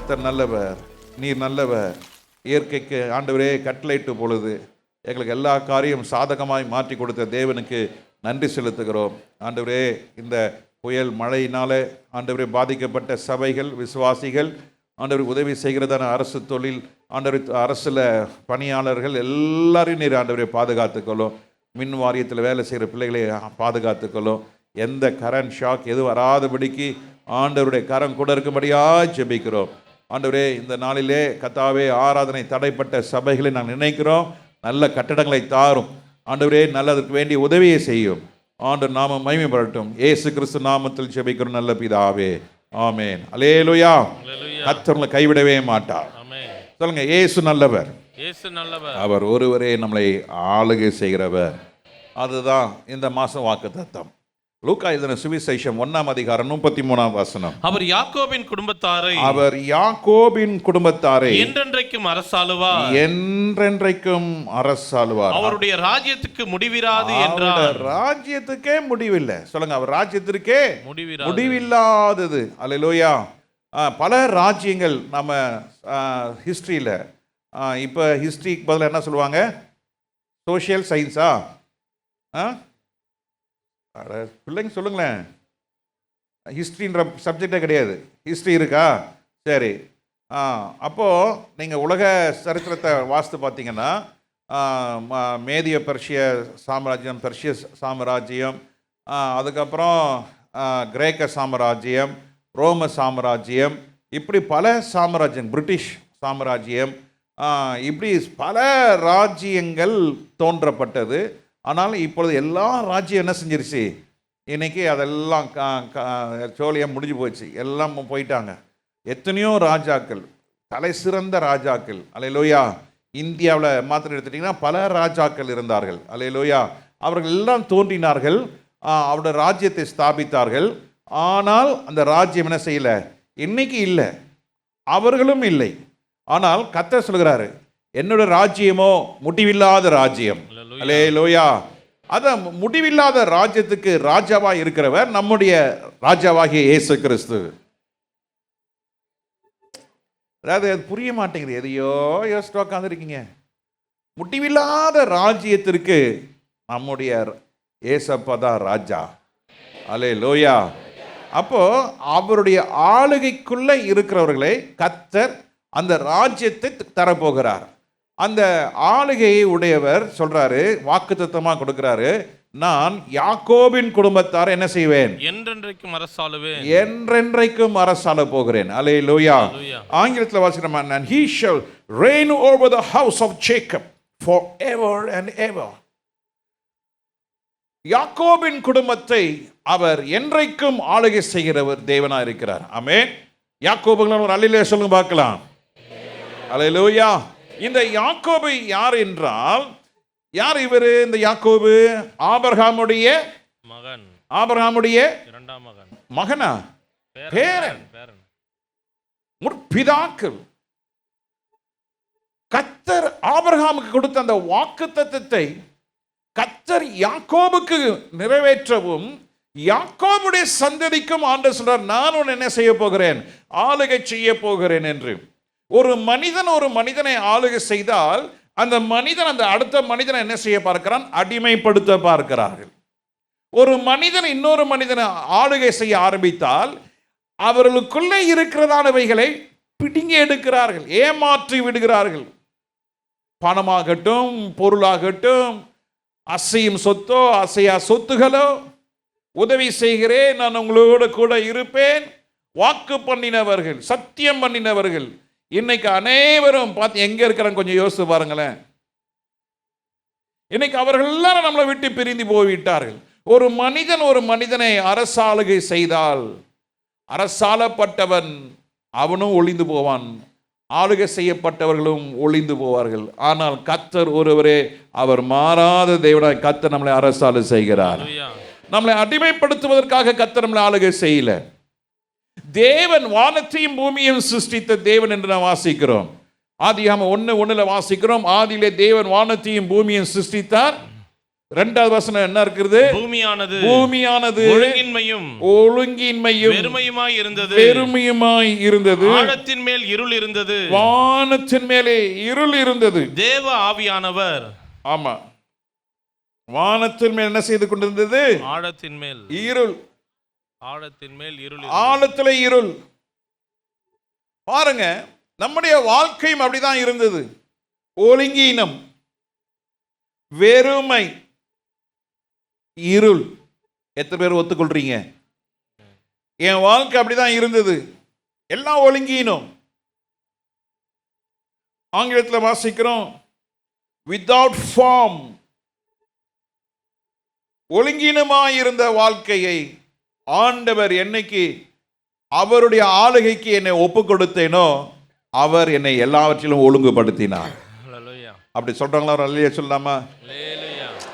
கர்த்தர் நல்லவர், நீர் நல்லவர். இயற்கைக்கு ஆண்டவரே கட்டளையிட்டு பொழுது எங்களுக்கு எல்லா காரியம் சாதகமாய் மாற்றி கொடுத்த தேவனுக்கு நன்றி செலுத்துகிறோம். ஆண்டவரே, இந்த புயல் மழையினால ஆண்டவரே பாதிக்கப்பட்ட சபைகள், விசுவாசிகள், ஆண்டவர் உதவி செய்கிறதான அரசு தொழில், ஆண்டவர் அரசில் பணியாளர்கள் எல்லாரையும் நீர் ஆண்டவரை பாதுகாத்துக்கொள்ளும். மின் வாரியத்தில் வேலை செய்கிற பிள்ளைகளை பாதுகாத்துக்கொள்ளும். எந்த கரண்ட் ஷாக் எதுவும் வராதபடிக்கு ஆண்டவருடைய கரம் கூட இருக்கும்படியாக ஜெபிக்கிறோம். ஆண்டவரே, இந்த நாளிலே கர்த்தாவே ஆராதனை தடைப்பட்ட சபைகளை நாங்கள் நினைக்கிறோம். நல்ல கட்டடங்களை தாரும் ஆண்டவரே, நல்லதற்கு வேண்டிய உதவியை செய்யும். ஆண்டவர் நாமம் மகிமைப்படட்டும். இயேசு கிறிஸ்து நாமத்தில் ஜெபிக்கிறோம் நல்ல பிதாவே, ஆமென். அல்லேலூயா. கர்த்தர் கைவிடவே மாட்டார். சொல்லுங்க, இயேசு நல்லவர், அவர் ஒருவரே நம்மளை ஆளுகை செய்கிறவர். அதுதான் இந்த மாசம் வாக்குத்தத்தம். லூக்கா எழுதின சுவிசேஷம் 1ஆம் அதிகாரம் 33ஆம் வசனம். அவர் யாக்கோபின் குடும்பத்தாரை என்றென்றைக்கும் அரசாளுவார். அவருடைய ராஜ்யத்துக்கு முடிவிராது என்றார். ராஜ்யத்துக்கே முடிவில்லை. சொல்லுங்க, அவர் ராஜ்யத்திற்கே முடிவில்லாதது. அல்லேலூயா. பல ராஜ்யங்கள் நம்ம ஹிஸ்டரியில், இப்போ ஹிஸ்டரிக்கு பதில் என்ன சொல்லுவாங்க? சோஷியல் சயின்ஸா? பிள்ளைங்க சொல்லுங்களேன். ஹிஸ்ட்ரின்ற சப்ஜெக்டே கிடையாது. ஹிஸ்ட்ரி இருக்கா? சரி. அப்போது நீங்கள் உலக சரித்திரத்தை வாசித்து பார்த்தீங்கன்னா, மேதிய பர்ஷிய சாம்ராஜ்யம், பர்ஷிய சாம்ராஜ்யம், அதுக்கப்புறம் கிரேக்க சாம்ராஜ்யம், ரோம சாம்ராஜ்யம், இப்படி பல சாம்ராஜ்யம், பிரிட்டிஷ் சாம்ராஜ்யம், இப்படி பல ராஜ்யங்கள் தோன்றப்பட்டது. ஆனால் இப்பொழுது எல்லா ராஜ்யம் என்ன செஞ்சிருச்சு? இன்னைக்கு அதெல்லாம் சோழியாக முடிஞ்சு போச்சு, எல்லாம் போயிட்டாங்க. எத்தனையோ ராஜாக்கள், தலை சிறந்த ராஜாக்கள். அல்லேலூயா. இந்தியாவில் மாத்திரம் எடுத்துட்டிங்கன்னா பல ராஜாக்கள் இருந்தார்கள். அல்லேலூயா. அவர்கள் எல்லாம் தோன்றினார்கள், அவருடைய ராஜ்யத்தை ஸ்தாபித்தார்கள். ஆனால் அந்த ராஜ்யம் என்ன செய்யலை? இன்னைக்கு இல்லை, அவர்களும் இல்லை. ஆனால் கர்த்தர் சொல்கிறாரு, என்னோட ராஜ்யமோ முடிவில்லாத ராஜ்யம். அல்லேலூயா. அதான் முடிவில்லாத ராஜ்யத்துக்கு ராஜாவாக இருக்கிறவர் நம்முடைய ராஜாவாகிய இயேசு கிறிஸ்து. அதாவது அது புரிய மாட்டேங்குது, எதையோ யோசிச்சு உட்காந்துருக்கீங்க. முடிவில்லாத ராஜ்யத்திற்கு நம்முடைய ஏசப்பா தான் ராஜா. அல்லேலூயா. அப்போ அவருடைய ஆளுகைக்குள்ள இருக்கிறவர்களை கர்த்தர் அந்த ராஜ்யத்தை தரப்போகிறார். அந்த ஆளுகையை உடையவர் சொல்றாரு, வாக்குத்தத்தமாக கொடுக்கிறாரு, நான் யாக்கோபின் குடும்பத்தார் என்ன செய்வேன்? என்றென்றைக்கும் அரசாளுவேன், என்றென்றைக்கும் அரசாள போகிறேன். அல்லேலூயா. ஆங்கிலத்தில் வாசிக்கிறோம், and he shall reign over the house of Jacob forever and ever. யாக்கோபின் குடும்பத்தை அவர் என்றைக்கும் ஆளுகை செய்கிறவர் தேவனா இருக்கிறார். ஆமென். யாக்கோபுக்கு ஒரு அல்லேலூயா சொல்லுங்க பார்க்கலாம். அல்லேலூயா. இந்த யாக்கோபு யார் என்றால், யார் இவர்? இந்த யாக்கோபு ஆபிரகாமுடைய மகன். ஆபிரகாமுடைய இரண்டாம் மகன். மகனா? பேரன். முற்பிதாக்கள். கர்த்தர் ஆபிரகாமுக்கு கொடுத்த அந்த வாக்குத்தத்தத்தை கர்த்தர் யாக்கோபுக்கு நிறைவேற்றவும், யாக்கோபுடைய சந்ததிக்கும் ஆண்டவர் சொல்றார், நான் உன்னை என்ன செய்ய போகிறேன்? ஆளுகை செய்ய போகிறேன் என்று. ஒரு மனிதனை ஆளுகை செய்தால் அந்த மனிதன் அந்த அடுத்த மனிதனை என்ன செய்ய பார்க்கிறான்? அடிமைப்படுத்த பார்க்கிறார்கள். ஒரு மனிதன் இன்னொரு மனிதனை ஆளுகை செய்ய ஆரம்பித்தால் அவர்களுக்குள்ளே இருக்கிறதானவைகளை பிடுங்கி எடுக்கிறார்கள், ஏமாற்றி விடுகிறார்கள். பணமாகட்டும், பொருளாகட்டும், அசையும் சொத்தோ அசையா சொத்துகளோ. உதவி செய்கிறேன், நான் உங்களோட கூட இருப்பேன், வாக்கு பண்ணினவர்கள், சத்தியம் பண்ணினவர்கள் இன்னைக்கு அனைவரும் பார்த்து எங்க இருக்கிறாங்க கொஞ்சம் யோசித்து பாருங்களேன். இன்னைக்கு அவர்கள் எல்லாரும் நம்மளை விட்டு பிரிந்து போய்விட்டார்கள். ஒரு மனிதனை அரசாளுகை செய்தால் அரசாளப்பட்டவன் அவனும் ஒளிந்து போவான், ஆளுகை செய்யப்பட்டவர்களும் ஒளிந்து போவார்கள். ஆனால் கர்த்தர் ஒருவரே, அவர் மாறாத தேவனாய் கர்த்தர் நம்மளை அரசாளை செய்கிறார். நம்மளை அடிமைப்படுத்துவதற்காக கர்த்தர் நம்மளை ஆளுகை செய்யல. தேவன் வானத்தையும் பூமியையும் சிருஷ்டித்த தேவன் என்று நாம் வாசிக்கிறோம். ஆதியாகமம் 1:1 வாசிக்கிறோம், ஆதியிலே தேவன் வானத்தையும் பூமியையும் சிருஷ்டித்தார். இரண்டாவது வசனம் என்ன இருக்கிறது? பூமியானது ஒழுங்கின்மையும் வெறுமையுமாய் இருந்தது. ஆழத்தின் மேல் இருள் இருந்தது. வானத்தின் மேலே இருள் இருந்தது. தேவ ஆவியானவர், ஆமா, வானத்தின் மேல் என்ன செய்து கொண்டிருந்தது? ஆழத்தின் மேல் இருள். ஆழத்திலே இருள். பாருங்க, நம்முடைய வாழ்க்கையும் அப்படிதான் இருந்தது. ஒழுங்கீனம், வெறுமை, இருள். எத்தனை பேர் ஒத்துக்கொள்றீங்க? என் வாழ்க்கை அப்படிதான் இருந்தது. எல்லாம் ஒழுங்கீனம். ஆங்கிலத்தில் வாசிக்கிறோம், வித்தவுட் ஃபார்ம். ஒழுங்கீனமாயிருந்த வாழ்க்கையை ஆண்டவர் என்னைக்கு அவருடைய ஆளுகைக்கு என்னை ஒப்பு கொடுத்தேனோ அவர் என்னை எல்லாவற்றிலும் ஒழுங்குபடுத்தினார். அப்படி சொல்றாங்களா? அல்லேலூயா சொல்லாமா?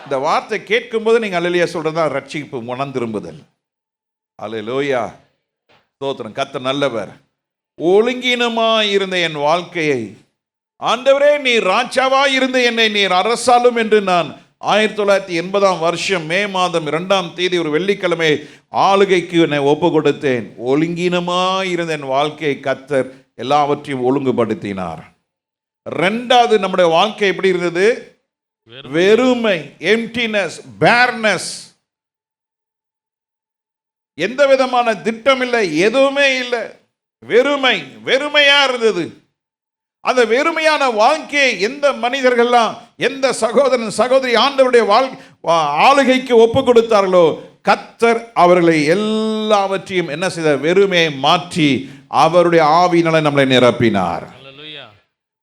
இந்த வார்த்தை கேட்கும் போது நீங்க அல்லேலூயா சொல்றதா ரட்சிப்பு, மனம் திரும்புதல். அல்லேலூயா, ஸ்தோத்திரம். கர்த்தர் நல்லவர். ஒழுங்கீனமாய் இருந்த என் வாழ்க்கையை ஆண்டவரே நீர் ராஜாவா இருந்த என்னை நீர் அரசாலும் என்று நான் 1980 மே மாதம் 2 ஒரு வெள்ளிக்கிழமை ஆளுகைக்கு என்னை ஒப்பு கொடுத்தேன். ஒழுங்கீனமாய் இருந்த என் வாழ்க்கையை கர்த்தர் எல்லாவற்றையும் ஒழுங்குபடுத்தினார். ரெண்டாவது, நம்முடைய வாழ்க்கை எப்படி இருந்தது? வெறுமை, எம்டினஸ், பேர்னஸ். எந்த விதமான திட்டம் இல்லை, எதுவுமே இல்லை. வெறுமையா இருந்தது. அந்த வெறுமையான வாழ்க்கையை எந்த மனிதர்கள்லாம், எந்த சகோதரன் சகோதரி ஆண்டவருடைய ஆளுகைக்கு ஒப்பு கொடுத்தார்களோ கர்த்தர் அவர்களை எல்லாவற்றையும் என்ன செய்தார்? வெறுமையை மாற்றி அவருடைய ஆவியினால நம்மளை நிரப்பினார்.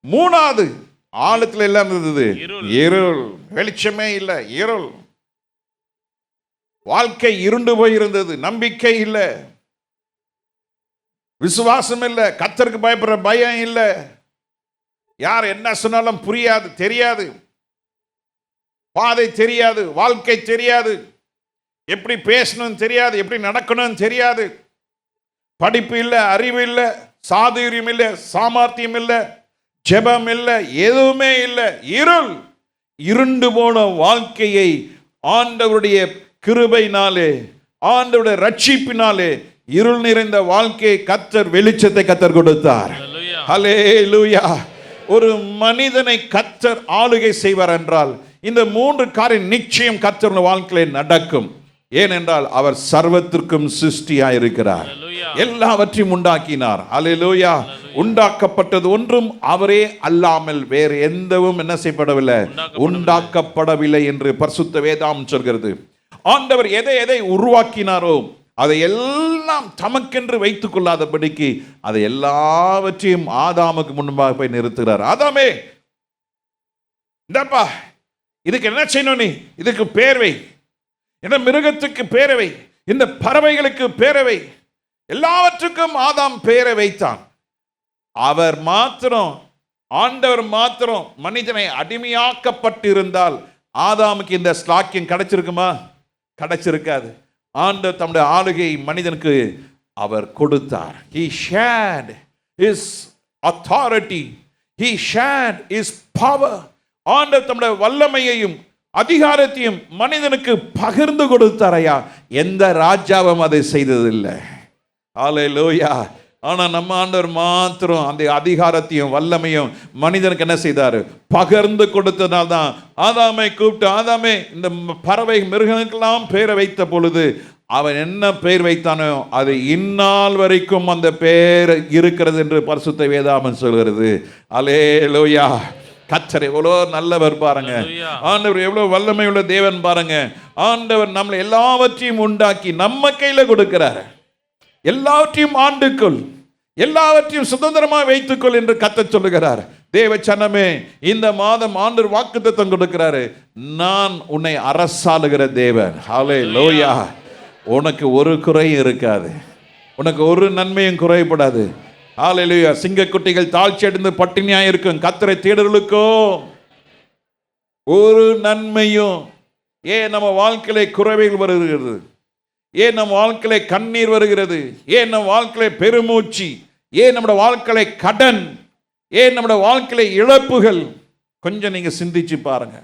மூணாவது, ஆழத்தில் எல்லாம் இருந்தது இருள். வெளிச்சமே இல்லை, இருள். வாழ்க்கை இருண்டு போயிருந்தது. நம்பிக்கை இல்லை, விசுவாசம் இல்லை, கர்த்தருக்கு பயப்படுற பயம் இல்லை. யார் என்ன சொன்னாலும் புரியாது, தெரியாது, பாதை தெரியாது, வாழ்க்கை தெரியாது, எப்படி பேசணும் தெரியாது, எப்படி நடக்கணும் தெரியாது. படிப்பு இல்லை, அறிவு இல்லை, சாதுரியம் இல்லை, சாமர்த்தியம் இல்லை, ஜெபம் இல்லை, எதுவுமே இல்லை. இருள். இருண்டு போன வாழ்க்கையை ஆண்டவருடைய கிருபையினாலே, ஆண்டவருடைய ரட்சிப்பினாலே இருள் நிறைந்த வாழ்க்கையை கர்த்தர், வெளிச்சத்தை கர்த்தர் கொடுத்தார். ஹல்லேலூயா. ஒரு மனிதனை கர்த்தர் ஆளுகை செய்வார் என்றால் இந்த 3 காரியம் நிச்சயம் கர்த்தருடைய வாழ்க்கையில் நடக்கும். ஏனென்றால் அவர் சர்வத்திற்கும் சிருஷ்டியாய் இருக்கிறார், எல்லாவற்றையும் உண்டாக்கினார். அல்லேலூயா. உண்டாக்கப்பட்டது ஒன்றும் அவரே அல்லாமல் வேறு எந்தவும் என்ன செய்யப்படவில்லை, உண்டாக்கப்படவில்லை என்று பரிசுத்த வேதம் சொல்கிறது. ஆண்டவர் எதை உருவாக்கினாரோ அதை எல்லாம் தமக்கென்று வைத்துக் கொள்ளாதபடிக்கு அதை எல்லாவற்றையும் ஆதாமுக்கு முன்பாக போய் நிறுத்துகிறார். ஆதாமே, இந்தப்பா, இதுக்கு என்ன செய்யணும்? நீ இதுக்கு பேர்வை, இந்த மிருகத்துக்கு பேரவை, இந்த பறவைகளுக்கு பேரவை, எல்லாவற்றுக்கும் ஆதாம் பேரை வைத்தான். அவர் மாத்திரம், ஆண்டவர் மாத்திரம் மனிதனை அடிமையாக்கப்பட்டிருந்தால் ஆதாமுக்கு இந்த ஸ்லாக்கியம் கிடைச்சிருக்குமா? கிடைச்சிருக்காது. ஆண்டவர் தம்முடைய ஆளுகை மனிதனுக்கு அவர் கொடுத்தார். He shared his authority, he shared his power. ஆண்டவர் தம்முடைய வல்லமையையும் அதிகாரத்தையும் மனிதனுக்கு பகிர்ந்து கொடுத்தாரையா. எந்த ராஜாவும் அதை செய்ததில்லை. அல்லேலூயா. ஆனா நம்ம ஆண்டவர் மாத்திரம் அந்த அதிகாரத்தையும் வல்லமையும் மனிதனுக்கு என்ன செய்தார்? பகிர்ந்து கொடுத்ததால் தான் ஆதாமை கூப்பிட்டு, ஆதாமே, இந்த பறவை மிருகங்களுக்கெல்லாம் பெயரை வைத்த பொழுது அவன் என்ன பெயர் வைத்தானோ அது இந்நாள் வரைக்கும் அந்த பெயர் இருக்கிறது என்று பரிசுத்த வேதாகமம் சொல்கிறது. அல்லேலூயா. கர்த்தர் எவ்வளோ நல்லவர் பாருங்க. ஆண்டவர் எவ்வளவு வல்லமை உள்ள தேவன் பாருங்க. ஆண்டவர் நம்மளை எல்லாவற்றையும் உண்டாக்கி நம்ம கையில கொடுக்கிறார். எல்லாவற்றையும் ஆண்டுக்குள், எல்லாவற்றையும் சுதந்திரமாக வைத்துக்கொள் என்று கர்த்தர் சொல்லுகிறார். தேவ சனமே, இந்த மாதம் ஆண்டவர் வாக்குத்தத்தம் கொடுக்கிறாரு. நான் உன்னை அரசாளுகிற தேவன். ஹல்லேலூயா. உனக்கு ஒரு குறையும் இருக்காது, உனக்கு ஒரு நன்மையும் குறைபடாது. ஹல்லேலூயா. சிங்கக்குட்டிகள் தாழ்ச்சி அடைந்து பட்டினியா இருக்கும், கர்த்தரை தேடுகளுக்கோ ஒரு நன்மையும். ஏன் நம்ம வாழ்க்கையில குறைவுகள் வருகிறது? ஏன் நம் வாழ்க்கையில கண்ணீர் வருகிறது? ஏன் நம் வாழ்க்கையில பெருமூச்சு? ஏன் நம்முடைய வாழ்க்கையில கடன்? ஏன் நம்முடைய வாழ்க்கையில இழப்புகள்? கொஞ்சம் நீங்க சிந்திச்சு பாருங்க.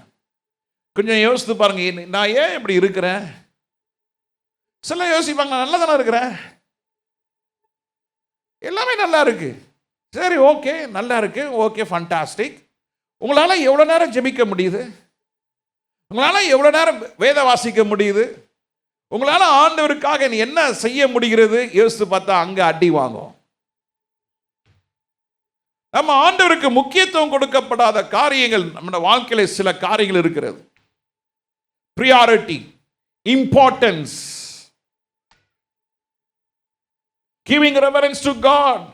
கொஞ்சம் யோசித்து பாருங்க, நான் ஏன் இப்படி இருக்கிறேன்? சில யோசிப்பாங்க, நான் நல்லா தானே இருக்கிறேன், எல்லாமே நல்லா இருக்கு, சரி ஓகே நல்லா இருக்கு, ஓகே ஃபண்டாஸ்டிக். உங்களால் எவ்வளோ நேரம் ஜெபிக்க முடியுது? உங்களால் எவ்வளோ நேரம் வேத வாசிக்க முடியுது? உங்களால் ஆண்டவருக்காக என்ன செய்ய முடிகிறது? யோசித்து பார்த்தா அங்கே அடி வாங்கும். நம்ம ஆண்டவருக்கு முக்கியத்துவம் கொடுக்கப்படாத காரியங்கள் நம்ம வாழ்க்கையில சில காரியங்கள் இருக்கிறது. Priority, importance, giving reverence to God.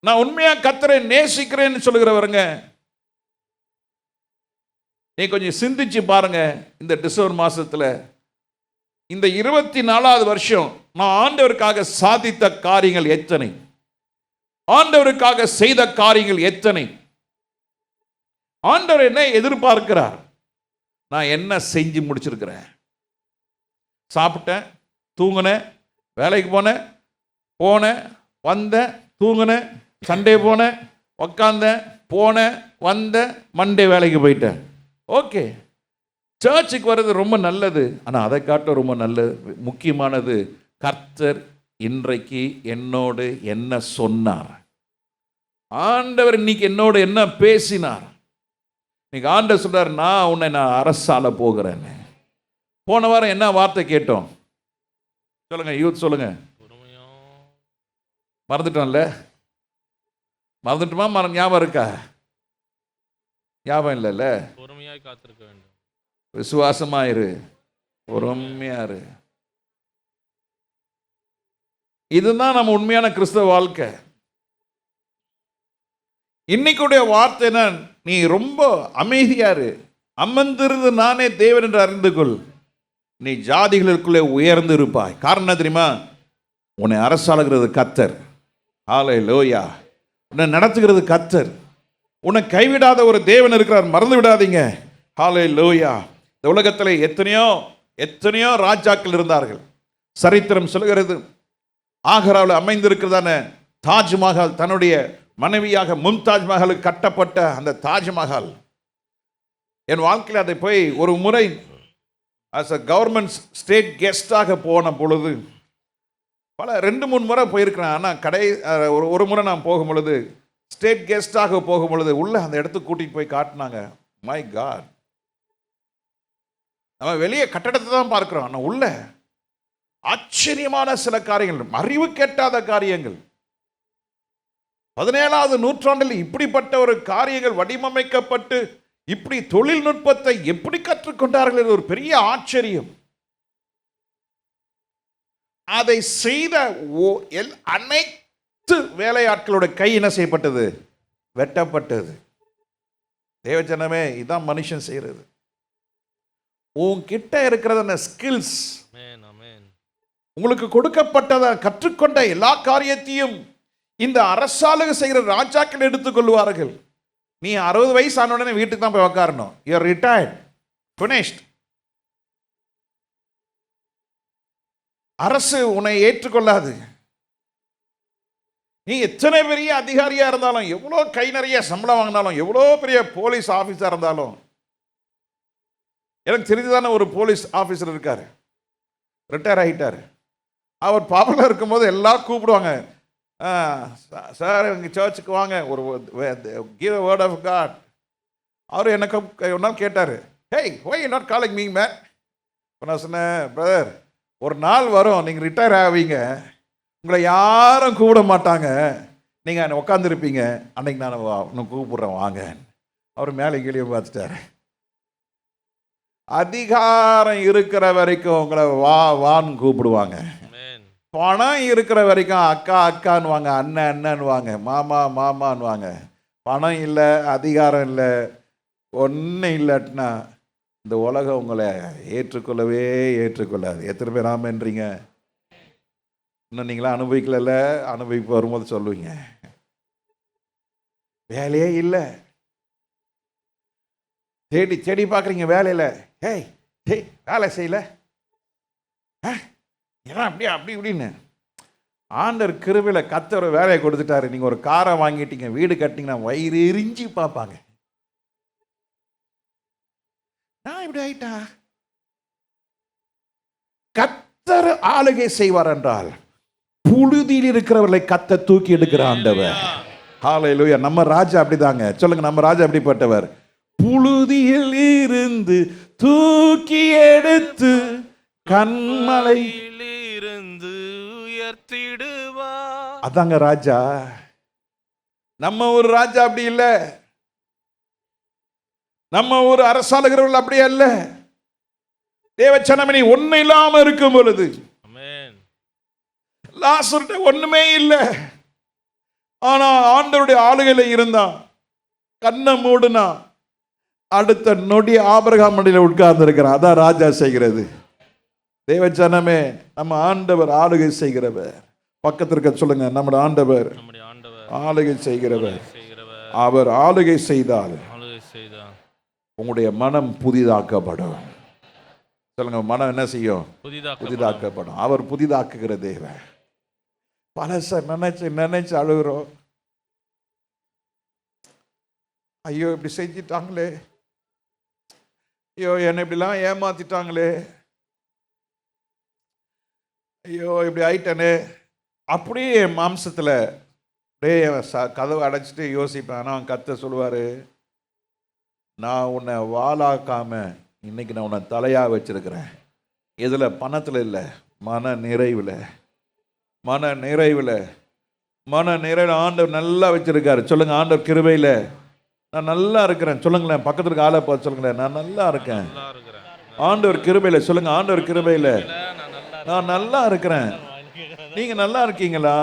நான் உண்மையா கர்த்தரை நேசிக்கிறேன்னு சொல்லுகிறவருங்க, நீ கொஞ்சம் சிந்திச்சு பாருங்க. இந்த டிசம்பர் மாசத்துல இந்த 24வது வருஷம் நான் ஆண்டவருக்காக சாதித்த காரியங்கள் எத்தனை? ஆண்டவருக்காக செய்த காரியங்கள் எத்தனை? ஆண்டவர் என்ன எதிர்பார்க்கிறார்? நான் என்ன செஞ்சு முடிச்சிருக்கிறேன்? சாப்பிட்டேன், தூங்கினேன், வேலைக்கு போனேன், வந்தேன், தூங்கினேன், சண்டே போனேன், உக்காந்தேன், போனேன், வந்தேன், மண்டே வேலைக்கு போயிட்டேன். ஓகே, சர்ச்சுக்கு வர்றது ரொம்ப நல்லது. ஆனால் அதை காட்ட ரொம்ப நல்லது, முக்கியமானது, கர்த்தர் இன்றைக்கு என்னோடு என்ன சொன்னார்? ஆண்டவர் இன்னைக்கு என்னோடு என்ன பேசினார்? இன்னைக்கு ஆண்டவர் சொல்றார், நான் அரசால போகிறேன். போன வாரம் என்ன வார்த்தை கேட்டோம்? சொல்லுங்க யூத், சொல்லுங்க. மறந்துட்டோம்ல? மறந்துட்டுமா? ஞாபகம் இருக்கா? ஞாபகம் இல்லைல்ல? பொறுமையாய் காத்திருக்க வேண்டும். விசுவாசமாயிரு, பொறுமையாரு. இதுதான் நம்ம உண்மையான கிறிஸ்தவ வாழ்க்கை. இன்னைக்குடைய வார்த்தை என்ன? நீ ரொம்ப அமைதியாரு, அமர்ந்திருந்து நானே தேவன் என்று அறிந்து கொள், நீ ஜாதிகளுக்குள்ளே உயர்ந்து இருப்பாய். காரணம் தெரியுமா? உன்னை அரசாளுகிறது கர்த்தர். ஹல்லேலூயா. உன்னை நடத்துகிறது கர்த்தர். உன்னை கைவிடாத ஒரு தேவன் இருக்கிறார், மறந்து விடாதீங்க. ஹல்லேலூயா. இந்த உலகத்தில் எத்தனையோ ராஜாக்கள் இருந்தார்கள். சரித்திரம் சொல்கிறது, ஆக்ராவில் அமைந்திருக்கிறதான தாஜ்மஹால், தன்னுடைய மனைவியாக மும்தாஜ் மஹாலுக்கு கட்டப்பட்ட அந்த தாஜ்மஹால், என் வாழ்க்கையில் அதை போய் ஒரு முறை ஆஸ் அ கவர்மெண்ட் ஸ்டேட் கெஸ்டாக போன பொழுது, 2-3 முறை போயிருக்கிறேன். ஆனால் ஒரு முறை நான் போகும் பொழுது, ஸ்டேட் கெஸ்டாக போகும் பொழுது, உள்ள அந்த இடத்துக்கு கூட்டிகிட்டு போய் காட்டினாங்க. மை காட், நம்ம வெளியே கட்டடத்தை தான் பார்க்கிறோம், ஆனால் உள்ள ஆச்சரியமான சில காரியங்கள், அறிவு கெட்டாத காரியங்கள். 17வது நூற்றாண்டில் இப்படிப்பட்ட ஒரு காரியங்கள் வடிவமைக்கப்பட்டு, இப்படி தொழில்நுட்பத்தை எப்படி கற்றுக்கொண்டார்கள்? ஒரு பெரிய ஆச்சரியம். அதை செய்த அனைத்து வேலையாட்களோட கை என்ன செய்யப்பட்டது? வெட்டப்பட்டது. தேவஜனமே, இதான் மனுஷன் செய்யறது. உன்கிட்ட இருக்கிறத ஸ்கில்ஸ், உங்களுக்கு கொடுக்கப்பட்டதை கற்றுக்கொண்ட எல்லா காரியத்தையும் இந்த அரசாளுகை செய்கிற ராஜாக்கள் எடுத்துக்கொள்வார்கள். நீ 60 வயசு ஆன உடனே வீட்டுக்கு தான் போய் உட்காரணும். You are retired, finished. அரசு உன்னை ஏற்றுக்கொள்ளாது. நீ எத்தனை பெரிய அதிகாரியா இருந்தாலும், எவ்வளோ கை நிறைய சம்பளம் வாங்கினாலும், எவ்வளோ பெரிய போலீஸ் ஆஃபீஸர் இருந்தாலும். எனக்கு தெரிஞ்சதான ஒரு போலீஸ் ஆஃபீஸர் இருக்காரு, ரிட்டையர் ஆகிட்டார். அவர் பாப்புலர் இருக்கும்போது எல்லாம் கூப்பிடுவாங்க, சார் எங்கள் சர்ச்சுக்கு வாங்க, ஒரு give a word of God. அவர் எனக்கு ஒரு நாள் கேட்டார், hey why you not calling me man? நான் சொன்னேன், பிரதர், ஒரு நாள் வரும் நீங்கள் ரிட்டையர் ஆவீங்க, உங்களை யாரும் கூப்பிட மாட்டாங்க, நீங்கள் உட்காந்துருப்பீங்க, அன்னைக்கு நான் கூப்பிட்றேன் வாங்க. அவர் மேலே கீழே பார்த்துட்டார். அதிகாரம் இருக்கிற வரைக்கும் உங்களை வான்னு கூப்பிடுவாங்க. பணம் இருக்கிற வரைக்கும் அக்கா அக்கான்னுவாங்க, அண்ணன் அண்ணன்னுவாங்க, மாமா மாமான்னுவாங்க. பணம் இல்லை, அதிகாரம் இல்லை, ஒன்றும் இல்லாட்டினா இந்த உலகம் உங்களை ஏற்றுக்கொள்ளாது. எத்தனை பேர் ஆமன்றீங்க? இன்னும் நீங்களாம் அனுபவிக்கல, அனுபவிப்பு வரும்போது சொல்லுவீங்க. வேலையே இல்லை, தேடி பார்க்குறீங்க வேலையில், ஹேய் வேலை செய்யல, ஏன்னா அப்படி இப்படின்னு. ஆண்டவர் கிருபையில் கர்த்தர் வேலையை கொடுத்துட்டாரு. நீங்கள் ஒரு காரை வாங்கிட்டீங்க, வீடு கட்டிங்கன்னா வயிறு எரிஞ்சு பார்ப்பாங்க. இப்படி ஆயிட்டா? கர்த்தர் ஆளுகை செய்வார் என்றால் புழுதியில் இருக்கிறவர்களை கர்த்தர் தூக்கி எடுக்கிற ஆண்டவர். ஹalleluya. நம்ம ராஜா அப்படிதாங்க. சொல்லுங்க, நம்ம ராஜா அப்படிப்பட்டவர். புழுதியில் இருந்து தூக்கி எடுத்து கண்மலை இருந்து உயர்த்திடுவார். அதாங்க ராஜா. நம்ம ஒரு ராஜா அப்படி இல்ல. நம்ம ஒரு அரசாளுகிறவர்கள் அப்படி அல்ல. தேவச்சனமணி ஒண்ணு இல்லாம இருக்கும் பொழுது, ஆமென், லாசர்ட்ட ஒண்ணுமே இல்லை, ஆனா ஆண்டவருடைய ஆளுகையில இருந்தான். கண்ணை மூடுனா அடுத்த நொடி ஆபிரகாம் மடியில உட்கார்ந்து இருக்கிறான். அதான் ராஜா செய்கிறது. தேவச்சனமே, நம்ம ஆண்டவர் ஆளுகை செய்கிறவர். பக்கத்திற்கு சொல்லுங்க, நம்ம ஆண்டவர் நம்முடைய ஆண்டவர் ஆளுகை செய்கிறவர். செய்கிறவர். அவர் ஆளுகை செய்தால் ஆளுகை செய்தார், உங்களுடைய மனம் புதிதாக்கப்படும். சொல்லுங்க, மனம் என்ன செய்யும்? புதிதாக்கப்படும். புதிதாக்கப்படும். அவர் புதிதாக்குகிற தேவன். பழச நினைச்சு நினைச்சு அழுகிறோம். ஐயோ இப்படி செஞ்சிட்டாங்களே, ஐயோ என்னை இப்படிலாம் ஏமாத்திட்டாங்களே, ஐயோ இப்படி ஆயிட்டனே. அப்படியே என் மாம்சத்தில் அப்படியே கதவை அடைச்சிட்டு யோசிப்பேன். ஆனால் கர்த்தர் சொல்லுவார், நான் உன்னை வாளாக்காம இன்னைக்கு நான் உன்னை தலையா வச்சிருக்கிறேன். இதில் பணத்தில் இல்லை, மன நிறைவில். மன நிறைவில், மன நிறைவில் ஆண்டவர் நல்லா வச்சிருக்காரு. சொல்லுங்க, ஆண்டவர் கிருபையில் நான் நல்லா இருக்கிறேன். சொல்லுங்களேன், பக்கத்துல இருக்க ஆளை பார்த்து சொல்லுங்களேன், நான் நல்லா இருக்கேன். நல்லா இருக்கிறேன். ஆண்டவர் கிருபையில் சொல்லுங்க, ஆண்டவர் கிருபையில் நான் நல்லா நான் நல்லா இருக்கிறேன். நீங்க நல்லா இருக்கீங்களா?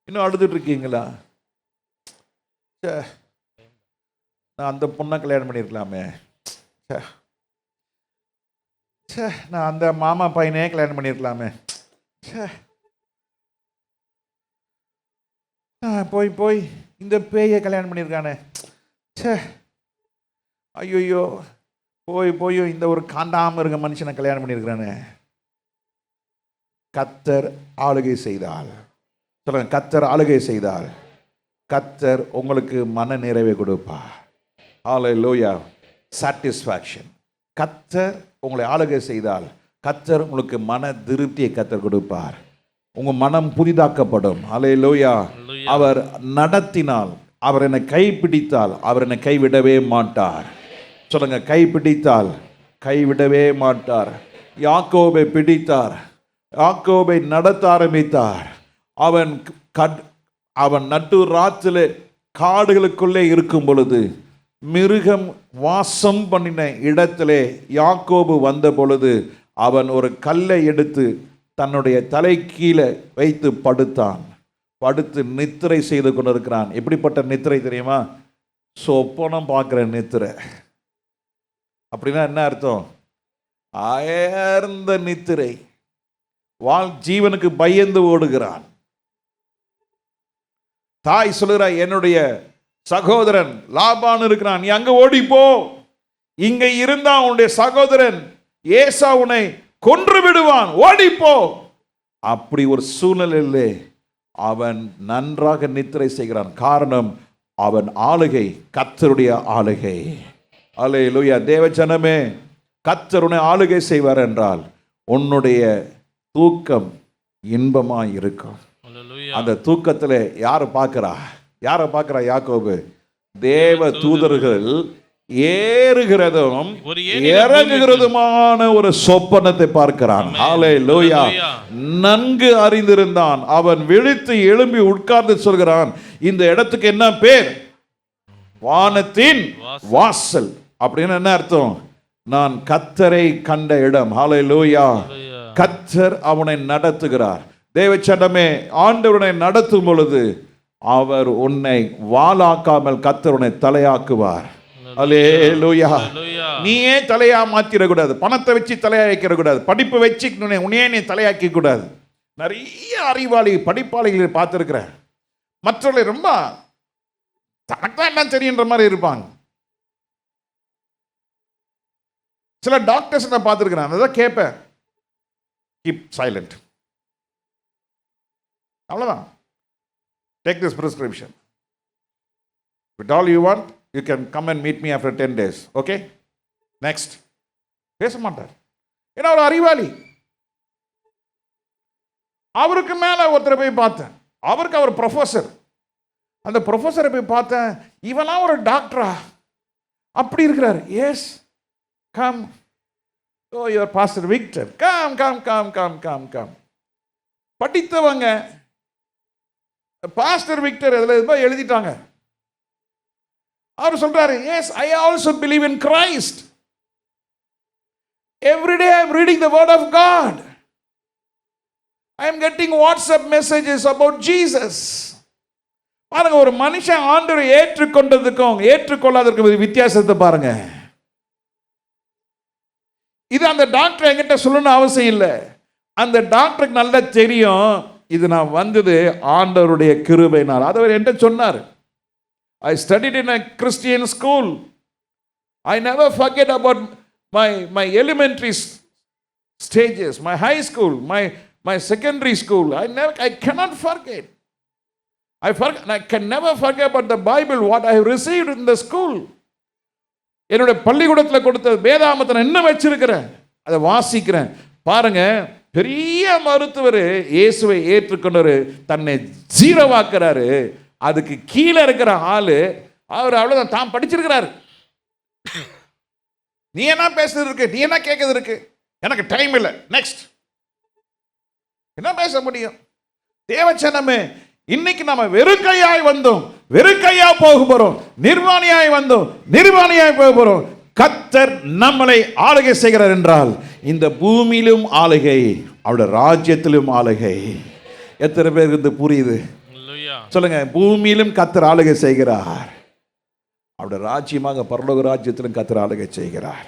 இன்னும் அழுதுட்டு இருக்கீங்களா? ச்சே, நான் அந்த பொண்ணை கல்யாணம் பண்ணியிருக்கலாமே. ச்சே, ச்சே, நான் அந்த மாமா பையனே கல்யாணம் பண்ணியிருக்கலாமே. ச்சே, நான் போய் போய் இந்த பேயை கல்யாணம் பண்ணியிருக்கானே. ச்சே, ஐயோ, போய் போய் இந்த ஒரு காண்டாம இருக்க மனுஷனை கல்யாணம் பண்ணியிருக்கிறானே. கர்த்தர் ஆளுகை செய்தால், சொல்லுங்க, கர்த்தர் ஆளுகை செய்தால் கர்த்தர் உங்களுக்கு மன நிறைவை கொடுப்பார். ஹல்லேலூயா. சாட்டிஸ்ஃபேக்ஷன். கர்த்தர் உங்களை ஆளுகை செய்தால் கர்த்தர் உங்களுக்கு மன திருப்தியை கர்த்தர் கொடுப்பார். உங்க மனம் புதிதாக்கப்படும். ஹல்லேலூயா. அவர் நடத்தினால், அவர் என்னை கைப்பிடித்தால் அவர் என்னை கைவிடவே மாட்டார். சொல்லுங்க, கைப்பிடித்தால் கைவிடவே மாட்டார். யாக்கோபை பிடித்தார், யாக்கோபை நடத்த ஆரம்பித்தார். அவன் நட்டு ராத்திலே காடுகளுக்குள்ளே இருக்கும் பொழுது மிருகம் வாசம் பண்ணின இடத்திலே யாக்கோபு வந்த பொழுது அவன் ஒரு கல்லை எடுத்து தன்னுடைய தலை கீழே வைத்து படுத்தான். படுத்து நித்திரை செய்து கொண்டிருக்கிறான். எப்படிப்பட்ட நித்திரை தெரியுமா? சொப்பனம் பார்க்குற நித்திரை. அப்படின்னா என்ன அர்த்தம்? அயர்ந்த நித்திரை. ஜீவனுக்கு பயந்து ஓடுகிறான். தாய் சொல்லுகிறார், என்னுடைய சகோதரன் லாபான் இருக்கிறான், நீ அங்க ஓடிப்போ. இங்க இருந்தா உன்னுடைய சகோதரன் ஏசா உன்னை கொன்று விடுவான், ஓடிப்போ. அப்படி ஒரு சூழ்நிலையிலே அவன் நன்றாக நித்திரை செய்கிறான். காரணம், அவன் ஆளுகை கர்த்தருடைய ஆளுகை. அல்லேலூயா. தேவஜனமே, கர்த்தர் உன்னை ஆளுகை செய்வார் என்றால் உன்னுடைய தூக்கம் இன்பமாய் இருக்கும். அந்த தூக்கத்தில் யாரை பார்க்கிறா? யாரை பார்க்கிறா? யாக்கோபு தேவ தூதர்கள் ஏறுகிறதும் இறங்குகிறதுமான ஒரு சொப்பனத்தை பார்க்கிறான். ஹல்லேலூயா. நன்கு அறிந்திருந்தான். அவன் விழித்து எழும்பி உட்கார்ந்து சொல்கிறான், இந்த இடத்துக்கு என்ன பேர்? வானத்தின் வாசல். அப்படின்னு என்ன அர்த்தம்? நான் கர்த்தரை கண்ட இடம். ஹல்லேலூயா. கர்த்தர் அவனை நடத்துகிறார். தேவச்சனமே, ஆண்டவனை நடத்தும் பொழுது அவர் உன்னை வாளாக்காமல் கர்த்தர் உன்னை தலையாக்குவார். அல்லேலூயா. நீயே தலையா மாத்திரக்கூடாது. பணத்தை வச்சு தலையா வைக்கிற கூடாது. படிப்பு வச்சு உன்னையே நீ தலையாக்கி கூடாது. நிறைய அறிவாளி படிப்பாளிகளை பார்த்துருக்கிறேன். மற்றவர்களை ரொம்ப தனக்கு தான் என்ன தெரியுன்ற மாதிரி இருப்பாங்க. சில டாக்டர்ஸ் நான் பார்த்துருக்கிறேன். அதான் கேட்பேன், கீப் சைலண்ட், அவ்வளோதான். Take this prescription, it all you want, you can come and meet me after 10 days. Okay, next. பேச மாட்டார். ஏன்னா ஒரு அறிவாளி. அவருக்கு மேலே ஒருத்தரை போய் பார்த்தேன். அவருக்கு அவர் ப்ரொஃபஸர். அந்த ப்ரொஃபஸரை போய் பார்த்தேன். இவெல்லாம் ஒரு டாக்டரா அப்படி இருக்கிறார். Yes, come. Oh, your pastor Victor, come come come come come come. படித்தவங்க பாஸ்டர் விக்டர் அதில் எழுதிட்டாங்க. அவர் சொல்றாரு, yes, I also believe in Christ. Every day I am reading the word of God. I am getting WhatsApp messages about Jesus. பாருங்க, ஒரு மனுஷன் ஆண்டவரை ஏற்றுக்கொண்டதுக்கும் ஏற்றுக்கொள்ளாததுக்கும் வித்தியாசத்தை பாருங்க. இது அந்த டாக்டர் என்கிட்ட சொல்லணும்னு அவசியம் இல்லை. அந்த டாக்டருக்கு நல்லா தெரியும், இது நான் வந்தது ஆண்டவருடைய கிருபையினால். அதை அவர் என்கிட்ட சொன்னார். I studied in a Christian school. I never forget about my elementary stages, my high school, my secondary school. I cannot forget. I can never forget about the Bible, what I have received in the school. என்னுடைய பள்ளிக்கூடத்தில் கொடுத்த வேதாமத்தை நான் இன்னும் வச்சிருக்கிறேன், அதை வாசிக்கிறேன். பாருங்க, பெரிய மருத்துவர் இயேசுவை ஏற்றுக்கொண்டவர் தன்னை ஜீரோவாக்குறாரு. அதுக்கு கீழே இருக்கிற ஆளு அவர் அவ்வளவுதான், தான் படிச்சிருக்கிறாரு. நீ என்ன பேசுறது இருக்கு, நீ என்ன கேட்கறது இருக்கு, எனக்கு டைம் இல்லை, நெக்ஸ்ட். என்ன பேச முடியும்? தேவச்சனமே, இன்னைக்கு நம்ம வெறுக்கையாய் வந்தோம், வெறுக்கையா போக போறோம். நிர்வாணியாய் வந்தோம், நிர்வாணியாய் போக போறோம். கர்த்தர் நம்மளை ஆளுகை செய்கிறார் என்றால் இந்த பூமியிலும் ஆளுகை, அவருடைய ராஜ்யத்திலும் ஆளுகை. எத்தனை பேருக்கு இது புரியுது? சொல்லுங்க. பூமியிலும் கர்த்தர் ஆளுகை செய்கிறார், அவருடைய ராஜ்யமாக பரலோக ராஜ்யத்திலும் கர்த்தர் ஆளுகை செய்கிறார்.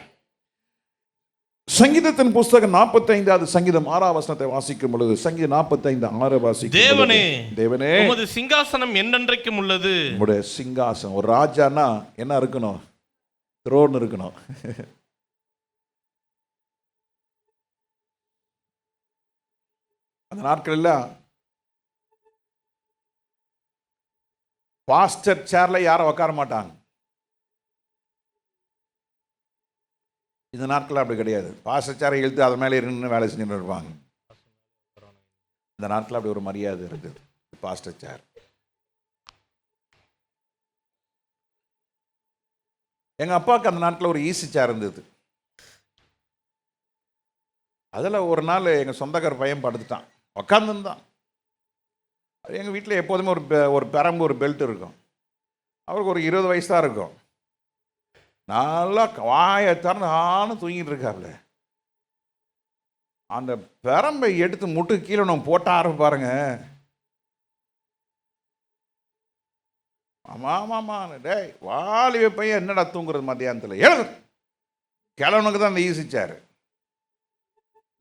சங்கீதத்தின் புஸ்தகம் 45வது சங்கீதம் 6வது வசனத்தை வாசிக்கும் பொழுது, சங்கீதம் 45:6 வாசிக்கும், தேவனே தேவனே உமது சிங்காசனம் என்றென்றைக்கும் உள்ளது. உம்முடைய சிங்காசனம். ஒரு ராஜானா என்ன இருக்கணும்? த்ரோன் இருக்கணும். அந்த நாட்களில் பாஸ்டர் சேர்ல யாரும் உட்கார மாட்டாங்க. இந்த நாட்கள் அப்படி கிடையாது. பாஸ்டர் சேரை இழுத்து அது மேலே இருந்து வேலை செஞ்சுட்டு இருப்பாங்க. இந்த நாட்கள் அப்படி ஒரு மரியாதை இருக்குது. பாஸ்டர் சேர். எங்க அப்பாவுக்கு அந்த நாட்டில் ஒரு ஈசி சேர் இருந்தது. அதில் ஒரு நாள் எங்கள் சொந்தக்கார பையன் படுத்துட்டான், உக்காந்துருந்தான். எங்கள் வீட்டில் எப்போதுமே ஒரு பெரம்பு ஒரு பெல்ட் இருக்கும். அவருக்கு ஒரு 20 வயசு தான் இருக்கும். நல்லா வாயை திறந்து நானும் தூங்கிட்டு இருக்காப்புல. அந்த பெரம்பை எடுத்து முட்டு கீழே நம்ம போட்ட ஆரம்பிப்பாருங்க. ஆமாம்மா, டேய் வாலிப பையன் என்னடா தூங்குறது மத்தியானத்தில்? எழுது. கிழவனுக்கு தான் அந்த ஈசிச்சார்.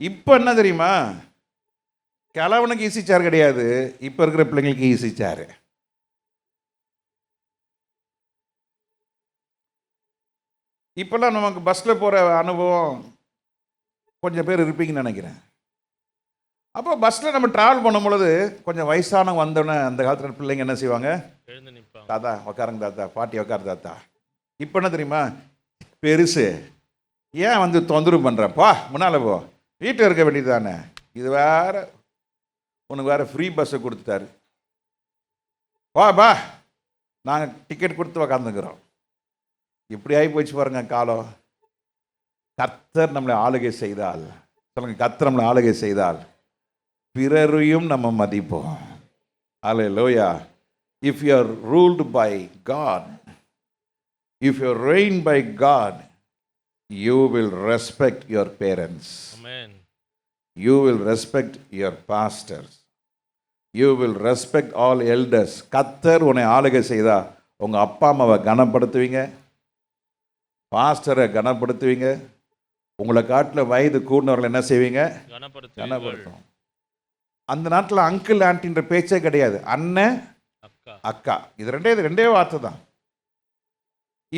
இப்போ என்ன தெரியுமா? கிழவனுக்கு ஈசிச்சார் கிடையாது, இப்போ இருக்கிற பிள்ளைங்களுக்கு ஈசிச்சார். இப்போல்லாம் நமக்கு பஸ்ஸில் போகிற அனுபவம் கொஞ்சம் பேர் இருப்பீங்கன்னு நினைக்கிறேன். அப்போ பஸ்ஸில் நம்ம ட்ராவல் பண்ணும் பொழுது கொஞ்சம் வயசானவங்க வந்தோடனே அந்த காலத்தில் பிள்ளைங்க என்ன செய்வாங்க? தாத்தா உக்காருங்க, தாத்தா பாட்டி உக்காரு தாத்தா. இப்போ என்ன தெரியுமா? பெருசு ஏன் வந்து தொந்தரவு பண்ணுறப்பா, முன்னால் போ, வீட்டில் இருக்க வேண்டியது தானே. இது வேறு, உனக்கு வேறு ஃப்ரீ பஸ்ஸை கொடுத்துட்டாரு, வா நாங்கள் டிக்கெட் கொடுத்து உக்காந்துக்கிறோம். இப்படி ஆகி போச்சு பாருங்க காலம். கர்த்தர் நம்மளை ஆளுகை செய்தால், சொல்லுங்க, கர்த்தர் நம்மளை ஆளுகை செய்தால் பிறரையும் நம்ம மதிப்போம். அல்லேலூயா. If you are ruled by God, if you are reigned by God, you will respect your parents. Amen. You will respect your pastors. You will respect all elders. கர்த்தர் உன்னை ஆளுகை செய்தா உங்க அப்பா அம்மாவை கனப்படுத்துவீங்க, பாஸ்டரை கனப்படுத்துவீங்க, உங்களை காட்டில் வயது கூடினவர்கள் என்ன செய்வீங்க? கனப்படுத்தும். அந்த நாட்டில் அங்கிள் ஆண்டின்ற பேச்சே கிடையாது. அண்ணன் அக்கா, இது ரெண்டே வார்த்தை தான்.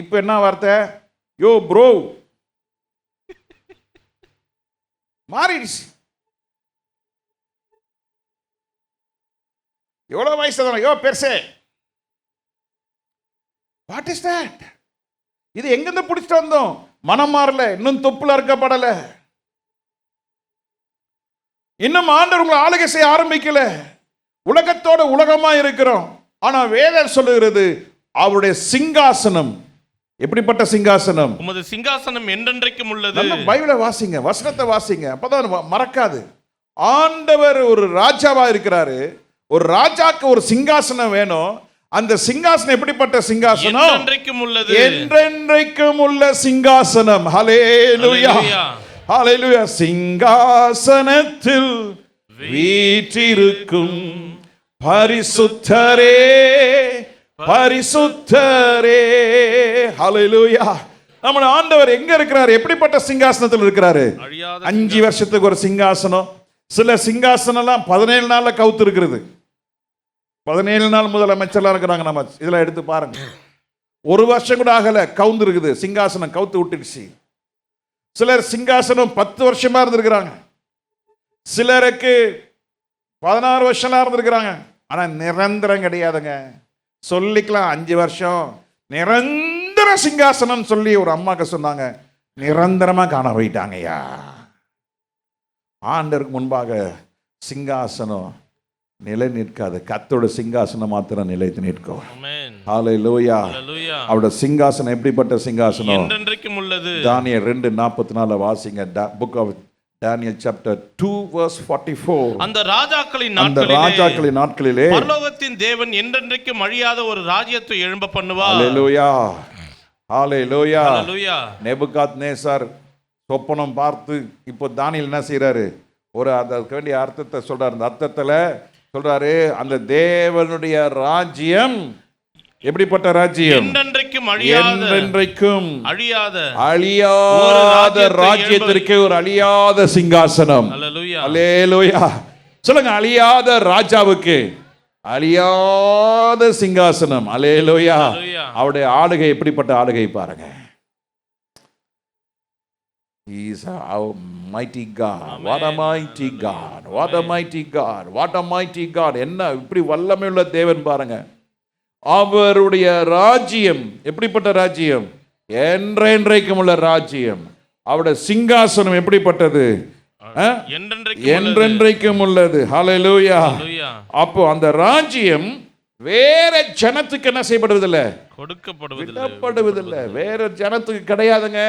இப்போ என்ன வார்த்தை? Yo bro. மாறிடுச்சு. எவ்வளோ வயசு தானே? யோ பெருசே. What is that? இது எங்கிருந்து பிடிச்சிட்டு வந்தோம்? மனம் மாறல, இன்னும் தொப்புல அறுக்கப்படல, இன்னும் ஆண்டவர் உங்களை ஆளுகை செய்ய ஆரம்பிக்கல. உலகத்தோட உலகமா இருக்கிறோம். ஆனா வேதம் சொல்லுகிறது அவருடைய சிங்காசனம் எப்படிப்பட்ட சிங்காசனம்? உமது சிங்காசனம் என்றென்றைக்கும் உள்ளது. நல்ல பைபிளை வாசிங்க, வசனத்தை வாசிங்க, அப்பதான் மறக்காது. ஆண்டவர் ஒரு ராஜாவா இருக்கிறாரு. ஒரு ராஜாக்கு ஒரு சிங்காசனம் வேணும். அந்த சிங்காசனம் எப்படிப்பட்ட சிங்காசனம்? என்றென்றைக்கும் உள்ளது. என்றென்றைக்கும் உள்ள சிங்காசனம். ஹல்லேலூயா, ஹல்லேலூயா. சிங்காசனத்தில் வீற்றிருக்கும் பரிசுத்தரே, பரிசுத்தரே. ஹல்லேலூயா. நம்ம ஆண்டவர் எங்க இருக்கிறாரு? எப்படிப்பட்ட சிங்காசனத்தில் இருக்கிறாரு? 5 வருஷத்துக்கு ஒரு சிங்காசனம். சில சிங்காசனம் எல்லாம் 17 நாள்ல கவுத்து இருக்கிறது. 17 நாள் முதலமைச்சர்லாம் இருக்கிறாங்க. நம்ம இதெல்லாம் எடுத்து பாருங்க. 1 வருஷம் கூட ஆகல, கவுந்து இருக்குது, சிங்காசனம் கவுத்து விட்டுடுச்சு. சிலர் சிங்காசனம் 10 வருஷமா இருந்திருக்கிறாங்க. சிலருக்கு 16 வருஷம்லாம் இருந்திருக்கிறாங்க. ஆனா நிரந்தரம் கிடையாதுங்க. சொல்லிக்கலாம் 5 வருஷம் நிரந்தர சிங்காசனம் சொல்லி ஒரு அம்மாக்கு சொன்னாங்க. நிரந்தரமா காண போயிட்டாங்கய்யா. ஆண்டருக்கு முன்பாக சிங்காசனம் நிலை நிற்காது. கர்த்தரோட சிங்காசனம் மாத்திரம் நிலைத்து நிற்கும். ஹல்லேலூயா. அவருடைய சிங்காசனம் எப்படிப்பட்ட சிங்காசனம்? என்றென்றைக்கும் உள்ளது. தானியேல் 2:44 வாசிங்க. புக் ஆஃப் தானியேல் சாப்டர் 2 verse 44. அந்த ராஜாக்களின் நாட்களிலே பரலோகத்தின் தேவன் என்றென்றைக்கும் அழியாத ஒரு ராஜ்யத்தை எழும்ப பண்ணுவார். ஹல்லேலூயா, ஹல்லேலூயா. ஹல்லேலூயா. நேபுகாத்நேசார் சொப்பனம் பார்த்து இப்போ தானியேல் என்ன செய்யறாரு? ஒரு அதற்கு வேண்டிய அர்த்தத்தை சொல்றாரு. அந்த அர்த்தத்துல சொல்றாரு, அந்த தேவனுடைய ராஜ்யம் எப்படிப்பட்ட ராஜ்யம்? என்றென்றைக்கும் அழியாத ராஜ்யத்திற்கு ஒரு அழியாத சிங்காசனம். அல்லேலூயா. சொல்லுங்க, அழியாத ராஜாவுக்கு அழியாத சிங்காசனம். அல்லேலூயா. அவருடைய ஆளுகை எப்படிப்பட்ட ஆளுகை பாருங்க. He is a mighty God. What a mighty God. What a mighty God. What a mighty God. என்ன இப்படி வல்லமையுள்ள தேவன் பாருங்க. அவருடைய ராஜ்யம் எப்படிப்பட்ட ராஜ்யம்? என்றென்றைக்கும் உள்ள ராஜ்யம். அவருடைய சிங்காசனம் எப்படிப்பட்டது? என்றென்றைக்கும் உள்ளது. ஹல்லேலூயா. அப்போ அந்த ராஜ்யம் வேற ஜனத்துக்கு என்ன செய்யப்படுவதில்லை? கொடுக்கப்படுவதில்லை. வேற ஜனத்துக்கு கிடையாதுங்க.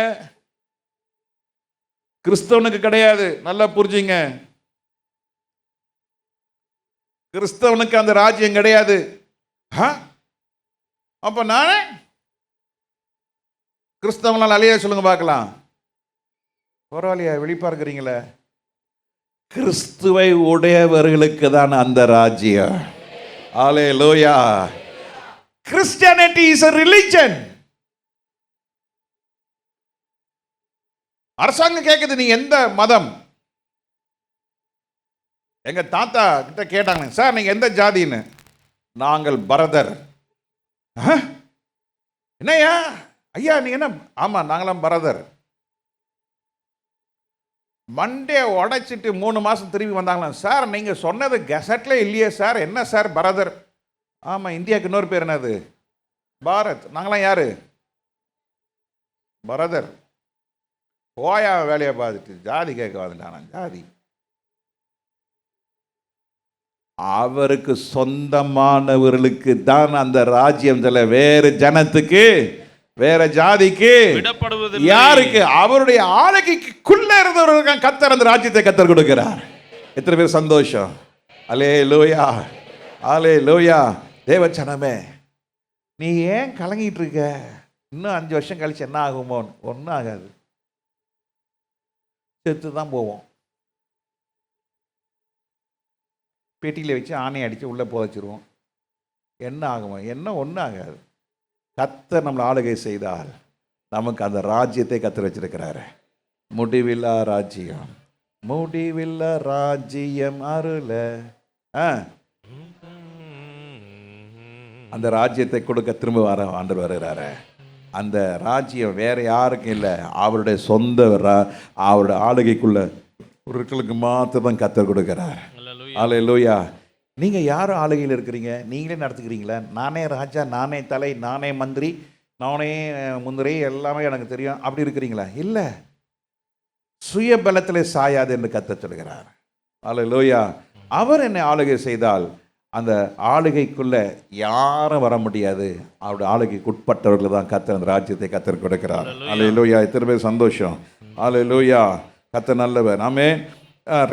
கிறிஸ்தவனுக்கு கிடையாது. நல்லா புரிஞ்சுங்க. கிறிஸ்தவனுக்கு அந்த ராஜ்யம் கிடையாது. அப்ப நானே கிறிஸ்தவனால் அழிய சொல்லுங்க பார்க்கலாம். பரவாயில்லையா, வெளிப்பார்க்கிறீங்களே. கிறிஸ்துவை உடையவர்களுக்கு தான் அந்த ராஜ்யம். ஹல்லேலூயா. Christianity is a religion. அரசாங்கம் கேட்குது, நீ எந்த மதம்? எங்க தாத்தா கிட்ட கேட்டாங்க, சார் நீங்க எந்த ஜாதின்னு. நாங்கள் பரதர். என்னையா ஐயா நீங்க என்ன? ஆமா நாங்களாம் பரதர். மண்டே உடைச்சிட்டு 3 மாசம் திரும்பி வந்தாங்களாம். சார் நீங்க சொன்னது கெசட்ல இல்லையே சார். என்ன சார் பரதர்? ஆமா, இந்தியாவுக்கு இன்னொரு பேர் என்னது? பாரத். நாங்களாம் யாரு? பரதர். போயா வேலையை பார்த்துட்டு ஜாதி கேட்க வந்துட்டானா? ஜாதி அவருக்கு சொந்தமானவர்களுக்கு தான் அந்த ராஜ்யம். வேறு ஜனத்துக்கு, வேற ஜாதிக்கு, யாருக்கு? அவருடைய ஆளுகைக்குள்ள இருந்தவர்களுக்கு கர்த்தர் அந்த ராஜ்யத்தை கர்த்தர் கொடுக்கிறார். எத்தனை பேர் சந்தோஷம்? அல்லேலூயா, அல்லேலூயா. தேவச்சனமே, நீ ஏன் கலங்கிட்டு இருக்க? இன்னும் 5 வருஷம் கழிச்சு என்ன ஆகுமோ? ஒன்றும் ஆகாது. செத்து தான் போவோம். பெட்டியில் வச்சு ஆணையை அடித்து உள்ளே புதைச்சிருவோம். என்ன ஆகுமோ? என்ன ஒன்றும் ஆகாது. கர்த்தர் நம்மளை ஆளுகை செய்தால் நமக்கு அந்த ராஜ்யத்தை கர்த்தர் வச்சிருக்கிறாரு. முடிவில்லா ராஜ்யம், முடிவில்லா ராஜ்யம் அருள. அந்த ராஜ்யத்தை கொடுக்க திரும்ப வர ஆண்டவர் வருகிறாரு. அந்த ராஜ்யம் வேற யாருக்கும் இல்லை. அவருடைய சொந்த அவருடைய ஆளுகைக்குள்ள ஒருத்தருக்கு மாத்திரம் தான் கர்த்தர் கொடுக்கிறார். அல்லேலூயா. நீங்க யாரும் ஆளுகையில் இருக்கிறீங்க? நீங்களே நடத்துக்கிறீங்களா? நானே ராஜா, நானே தலை, நானே மந்திரி, நானே முந்திரி எல்லாமே எனக்கு தெரியும் அப்படி இருக்கிறீங்களா? இல்லை, சுய பலத்திலே சாயாது என்று கர்த்தர் சொல்கிறார். அல்லேலூயா. அவர் என்னை ஆளுகை செய்தால் அந்த ஆளுகைக்குள்ள யாரும் வர முடியாது. அவருடைய ஆளுகைக்கு உட்பட்டவர்கள் தான் கர்த்தர் அந்த ராஜ்யத்தை கர்த்தர் கொடுக்கிறார். அல்லேலூயா. எத்தனை பேர் சந்தோஷம். அல்லேலூயா. கர்த்தர் நல்லவர். ஆமென்.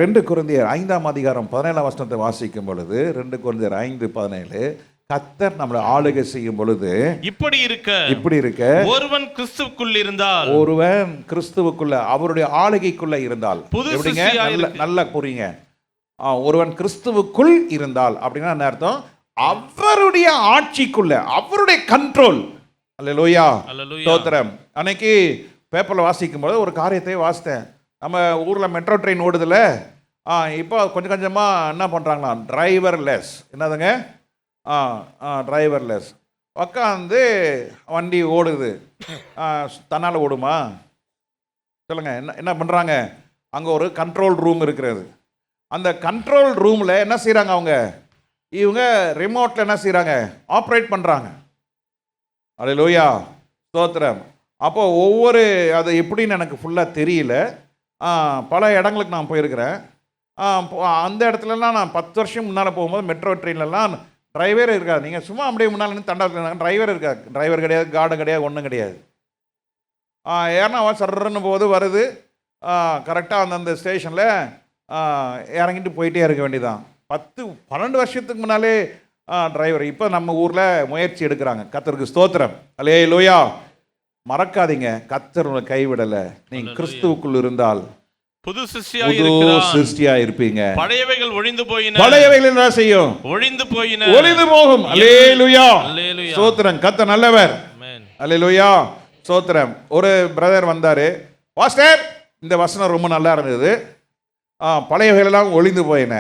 2 கொரிந்தியர் 5ஆம் அதிகாரம் 17ஆம் வசனத்தை வாசிக்கும் பொழுது 2 கொரிந்தியர் 5:17 கர்த்தர் நம்மளை ஆளுகை செய்யும் பொழுது இப்படி இருக்க ஒருவன் கிறிஸ்துவுக்குள் இருந்தால், ஒருவன் கிறிஸ்துவுக்குள்ள அவருடைய ஆளுகைக்குள்ள இருந்தால், எப்படிங்க? நல்லா புரியுங்க. ஒருவன் கிறிஸ்துவுக்குள் இருந்தால் அப்படின்னா என்ன அர்த்தம்? அவருடைய ஆட்சிக்குள்ள, அவருடைய கண்ட்ரோல். அல்லேலூயா. ஸ்தோத்திரம். அன்னைக்கு பேப்பரில் வாசிக்கும் போது ஒரு காரியத்தை வாசித்தேன். நம்ம ஊரில் மெட்ரோ ட்ரெயின் ஓடுதில்ல, இப்போ கொஞ்சம் கொஞ்சமாக என்ன பண்ணுறாங்களா, டிரைவர்லெஸ். என்னதுங்க? டிரைவர்லெஸ். உக்காந்து வண்டி ஓடுது. தன்னால் ஓடுமா? சொல்லுங்கள். என்ன பண்ணுறாங்க? அங்கே ஒரு கண்ட்ரோல் ரூம் இருக்கிறது. அந்த கண்ட்ரோல் ரூமில் என்ன செய்கிறாங்க? இவங்க ரிமோட்டில் என்ன செய்கிறாங்க? ஆப்ரேட் பண்ணுறாங்க. அல்லேலூயா. ஸ்தோத்திரம். அப்போ ஒவ்வொரு அது எப்படின்னு எனக்கு ஃபுல்லாக தெரியல. பல இடங்களுக்கு நான் போயிருக்கிறேன். அந்த இடத்துலலாம் நான் 10 வருஷம் முன்னால் போகும்போது மெட்ரோ ட்ரெயின்லலாம் டிரைவரே இருக்காது. நீங்கள் சும்மா அப்படியே முன்னால் நின்று தண்டாத்தில் டிரைவர் இருக்காது. டிரைவர் கிடையாது, கார்டு கிடையாது, ஒன்றும் கிடையாது. ஏன்னா சர்றன்னு போது வருது, கரெக்டாக அந்தந்த ஸ்டேஷனில் இறங்கிட்டு போயிட்டே இருக்க வேண்டியதான். 10-12 வருஷத்துக்கு முன்னாலே டிரைவர். இப்போ நம்ம ஊரில் முயற்சி எடுக்கிறாங்க. கர்த்தருக்கு ஸ்தோத்திரம். அல்லேலூயா. மறக்காதீங்க, கர்த்தர் உங்களை கைவிடலை. நீங்கள் கிறிஸ்துவுக்குள் இருந்தால் புது சிருஷ்டியா இருப்பீங்க. பழையவைகள் ஒழிந்து போயின, பழையவைகள் என்ன செய்யும்? ஒழிந்து போகும். அல்லேலூயா. ஸ்தோத்திரம். கர்த்தர் நல்லவர். அல்லேலூயா. ஸ்தோத்திரம். ஒரு பிரதர் வந்தாரு, பாஸ்டர் இந்த வசனம் ரொம்ப நல்லா இருந்தது, பழையவைகளெல்லாம் ஒழிந்து போயின.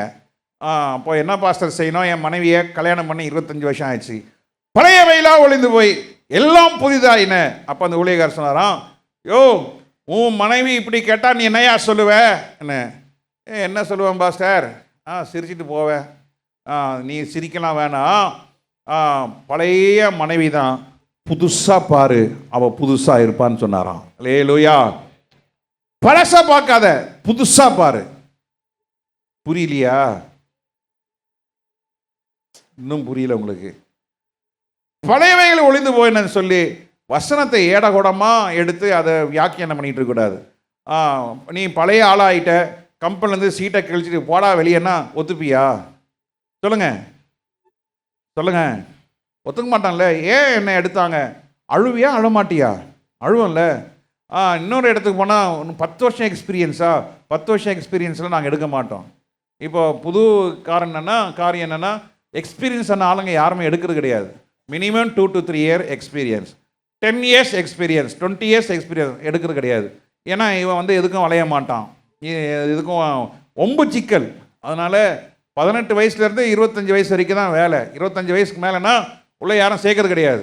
அப்போ என்ன பாஸ்டர் செய்யணும்? என் மனைவியை கல்யாணம் பண்ணி 25 வருஷம் ஆயிடுச்சு, பழையவையெல்லாம் ஒழிந்து போய் எல்லாம் புதிதாயின. அப்போ அந்த ஊழியக்காரர் சொன்னாராம், யோ உன் மனைவி இப்படி கேட்டால் நீ என்னையா சொல்லுவ? என்ன சொல்லுவேன் பாஸ்டர்? சிரிச்சிட்டு போவேன். நீ சிரிக்கலாம் வேணாம், பழைய மனைவி தான், புதுசாக பாரு, அவள் புதுசாக இருப்பான்னு சொன்னாராம். அல்லேலூயா. பழசா பார்க்காத, புதுசா பாரு. புரியலையா? இன்னும் புரியல உங்களுக்கு? பழையவைகள் ஒளிந்து போயின்னு சொல்லி வசனத்தை ஏடகூடமா எடுத்து அதை வியாக்கியானம் பண்ணிட்டு இருக்கக்கூடாது. நீ பழைய ஆளாயிட்ட, கம்பெனிலேருந்து சீட்டை கழிச்சிட்டு போடா வெளியேன்னா ஒத்துப்பியா? சொல்லுங்க சொல்லுங்க. ஒத்துக்க மாட்டான்ல. ஏன் என்ன எடுத்தாங்க? அழுவியா அழமாட்டியா? அழுவம்ல. இன்னொரு இடத்துக்கு போனால் 10 வருஷம் எக்ஸ்பீரியன்ஸா? 10 வருஷம் எக்ஸ்பீரியன்ஸில் நாங்கள் எடுக்க மாட்டோம். இப்போ புது காரியம் என்னென்னா எக்ஸ்பீரியன்ஸ் ஆன ஆளுங்க யாருமே எடுக்கிறது கிடையாது. Minimum 2 to 3 year experience, 10 years experience, 20 years experience எடுக்கிறது கிடையாது. ஏன்னா இவன் எதுக்கும் வளைய மாட்டான், எதுக்கும் ஒம்பு சிக்கல். அதனால் 18 வயசுலேருந்து 25 வயசு வரைக்கும் தான் வேலை. 25 வயசுக்கு மேலேனா உள்ளே யாரும் சேர்க்கறது கிடையாது.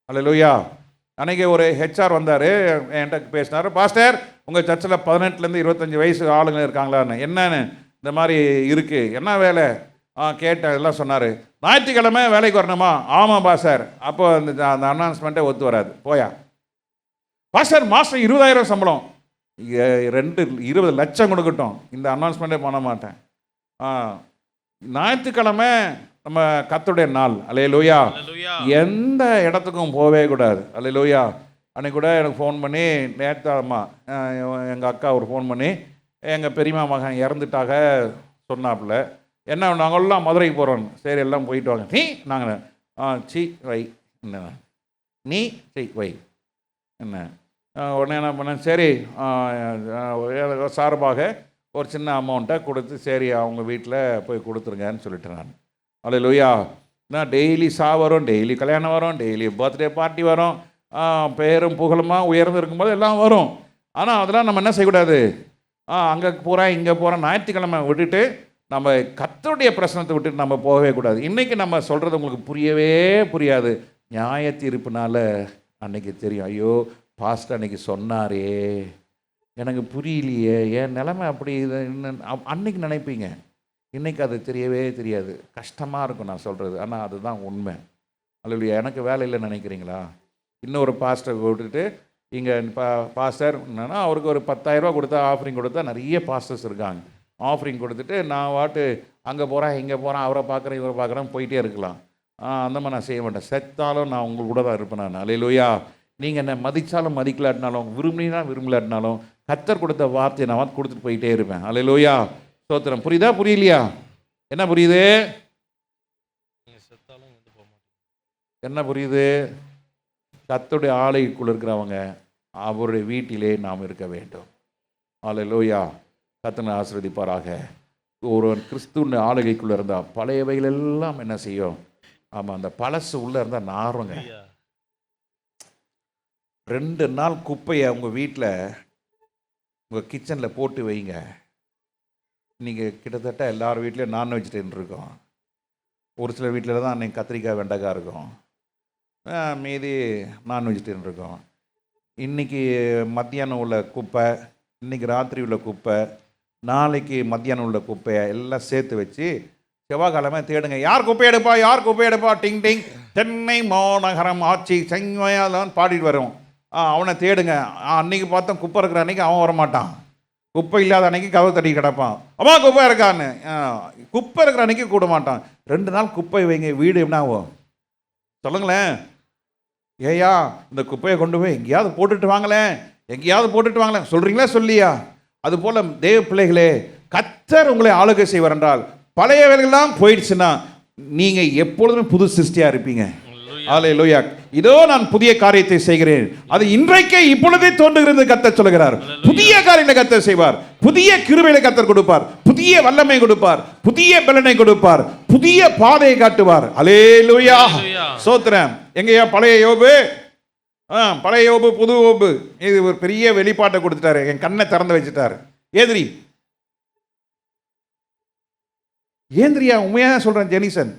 அல்லேலூயா. அன்றைக்கி ஒரு ஹெச்ஆர் வந்தார், என்கிட்ட பேசினார், பாஸ்டர் உங்கள் சர்ச்சில் 18லேருந்து 25 வயசு ஆளுங்க இருக்காங்களான்னு. என்னன்னு? இந்த மாதிரி இருக்குது. என்ன வேலை? கேட்டேன். எல்லாம் சொன்னார். ஞாயிற்றுக்கிழமை வேலைக்கு வரணுமா? ஆமாம் பாஸ்டர். அப்போ அந்த அனௌன்ஸ்மெண்ட்டே ஒத்து வராது. போயா பாஸ்டர், மாதம் 20,000 சம்பளம், 20 லட்சம் கொடுக்கட்டும், இந்த அனௌன்ஸ்மெண்ட்டே பண்ண மாட்டேன். ஞாயிற்றுக்கிழமை நம்ம கர்த்தருடைய நாள். அல்லேலூயா. எந்த இடத்துக்கும் போகவே கூடாது. அல்லேலூயா. அன்றைக்கி கூட எனக்கு ஃபோன் பண்ணி, நேத்தாம்மா எங்கள் அக்கா ஒரு ஃபோன் பண்ணி, எங்கள் பெரியம்மா மகன் இறந்துட்டாக சொன்னாப்புல. என்ன நாங்கள்லாம் மதுரைக்கு போகிறோம். சரி எல்லாம் போயிட்டு வாங்க. நீ நாங்கள் சி வை என்ன நீ சி வை என்ன உடனே என்ன பண்ணேன், சரி சார்பாக ஒரு சின்ன அமௌண்ட்டை கொடுத்து, சரி அவங்க வீட்டில் போய் கொடுத்துருங்கன்னு சொல்லிட்டு நான். அல்லேலூயா. நான் டெய்லி வரும், டெய்லி கல்யாணம் வரும், டெய்லி பர்த்டே பார்ட்டி வரும், பேரும் புகழுமா உயர்ந்து இருக்கும்போது எல்லாம் வரும். ஆனால் அதெல்லாம் நம்ம என்ன செய்யக்கூடாது, அங்கே போகிறேன் இங்கே போகிறேன், ஞாயிற்றுக்கிழமை விட்டுட்டு நம்ம கர்த்தருடைய பிரசனத்தை விட்டுட்டு நம்ம போகவே கூடாது. இன்றைக்கி நம்ம சொல்கிறது உங்களுக்கு புரியவே புரியாது. நியாய தீர்ப்புனால அன்றைக்கி தெரியும், ஐயோ பாஸ்டர் அன்றைக்கி சொன்னாரே எனக்கு புரியலையே, என் நிலைமை அப்படி இது அன்றைக்கி நினைப்பீங்க. இன்றைக்கி அது தெரியவே தெரியாது. கஷ்டமாக இருக்கும் நான் சொல்கிறது, ஆனால் அதுதான் உண்மை. அல்லேலூயா. எனக்கு வேலை இல்லைன்னு நினைக்கிறீங்களா? இன்னொரு பாஸ்டர் கூப்பிட்டுட்டு இங்கே பாஸ்டர் என்னன்னா அவருக்கு ஒரு 10,000 ரூபா கொடுத்தா ஆஃபரிங் கொடுத்தா நிறைய பாஸ்டர்ஸ் இருக்காங்க. ஆஃபரிங் கொடுத்துட்டு நான் வாட்டு அங்கே போகிறேன் இங்கே போகிறேன் அவரை பார்க்குறேன் இவரை பார்க்குறேன் போயிட்டே இருக்கலாம். அந்த மாதிரி நான் செய்ய மாட்டேன். செத்தாலும் நான் உங்கள் கூட தான் இருப்பேன் நான். அல்லேலூயா. நீங்கள் என்னை மதித்தாலும் மதிக்கலாட்டினாலும் விரும்பினா விரும்பலாட்டினாலும் கர்த்தர் கொடுத்த வார்த்தையை நான் கொடுத்துட்டு போயிட்டே இருப்பேன். அல்லேலூயா. ஸ்தோத்திரம். புரியுதா புரியலையா? என்ன புரியுது? என்ன புரியுது? கர்த்தருடைய ஆலயத்துக்குள்ள இருக்கிறவங்க அவருடைய வீட்டிலே நாம் இருக்க வேண்டும். அல்லேலூயா. கர்த்தர் ஆசீர்வதிப்பாராக. ஒருவன் கிறிஸ்துவின் ஆளுகைக்குள்ளே இருந்தால் பழையவைகள் எல்லாம் என்ன செய்யும்? ஆமாம், அந்த பழசு உள்ளே இருந்தால் நாருங்க. 2 நாள் குப்பையை உங்கள் வீட்டில் உங்கள் கிச்சனில் போட்டு வைங்க. நீங்கள் கிட்டத்தட்ட எல்லார் வீட்லேயும் நான் வெஜிடேரியன் இருக்கும். ஒரு சில வீட்டில் தான் அன்றைக்கி கத்திரிக்காய் வெண்டைக்காய் இருக்கும். மீதி நான் வெஜிடேரியன் இருக்கும். இன்றைக்கி மத்தியானம் உள்ள குப்பை, இன்றைக்கி ராத்திரி உள்ள குப்பை, நாளைக்கு மத்தியானம் உள்ள குப்பையை எல்லாம் சேர்த்து வச்சு செவ்வாய்க்கிழமை தேடுங்க. யார் குப்பை எடுப்பா, யார் குப்பை எடுப்பா, டிங் டிங் சென்னை மாநகரம் ஆட்சி செங்கையாதான் பாடிட்டு வரும். அவனை தேடுங்க. அன்றைக்கி பார்த்தோம் குப்பை இருக்கிற அன்றைக்கி அவன் வரமாட்டான். குப்பை இல்லாத அன்றைக்கி கதவு தட்டி கிடப்பான். அம்மா குப்பை இருக்கான்னு. குப்பை இருக்கிற அன்றைக்கி கூட மாட்டான். 2 நாள் குப்பை வைங்க, வீடு என்ன ஆகும் சொல்லுங்களேன். ஏயா இந்த குப்பையை கொண்டு போய் எங்கேயாவது போட்டுட்டு வாங்களேன், எங்கேயாவது போட்டுட்டு வாங்களேன் சொல்கிறீங்களா சொல்லியா? அதுபோல் தேவ பிள்ளைகளே, கர்த்தர் உங்களை ஆளுகை செய்வார் என்றால் பழைய வேலைகள்லாம் போயிடுச்சுன்னா நீங்கள் எப்பொழுதுமே புது சிருஷ்டியாக இருப்பீங்க. அல்லேலூயா. இதோ நான் புதிய காரியத்தை செய்கிறேன், அது இன்றைக்கே இப்பொழுதே தோன்றுகிறது கர்த்தர் சொல்கிறார். புதிய காரியங்களை கர்த்தர் செய்வார். புதிய கிருபைகளை கர்த்தர் கொடுப்பார். புதிய வல்லமை கொடுப்பார். புதிய பலனை கொடுப்பார். புதிய பாதையை காட்டுவார். அல்லேலூயா. ஸ்தோத்திரம். எங்கேயா பழைய யோபு? பழைய யோபு புது யோபு. இது ஒரு பெரிய வெளிப்பாட்டை கொடுத்துட்டாரு. என் கண்ணை திறந்து வச்சுட்டாரு. ஏந்திரியா உண்மையா சொல்றேன் ஜெனிசன்.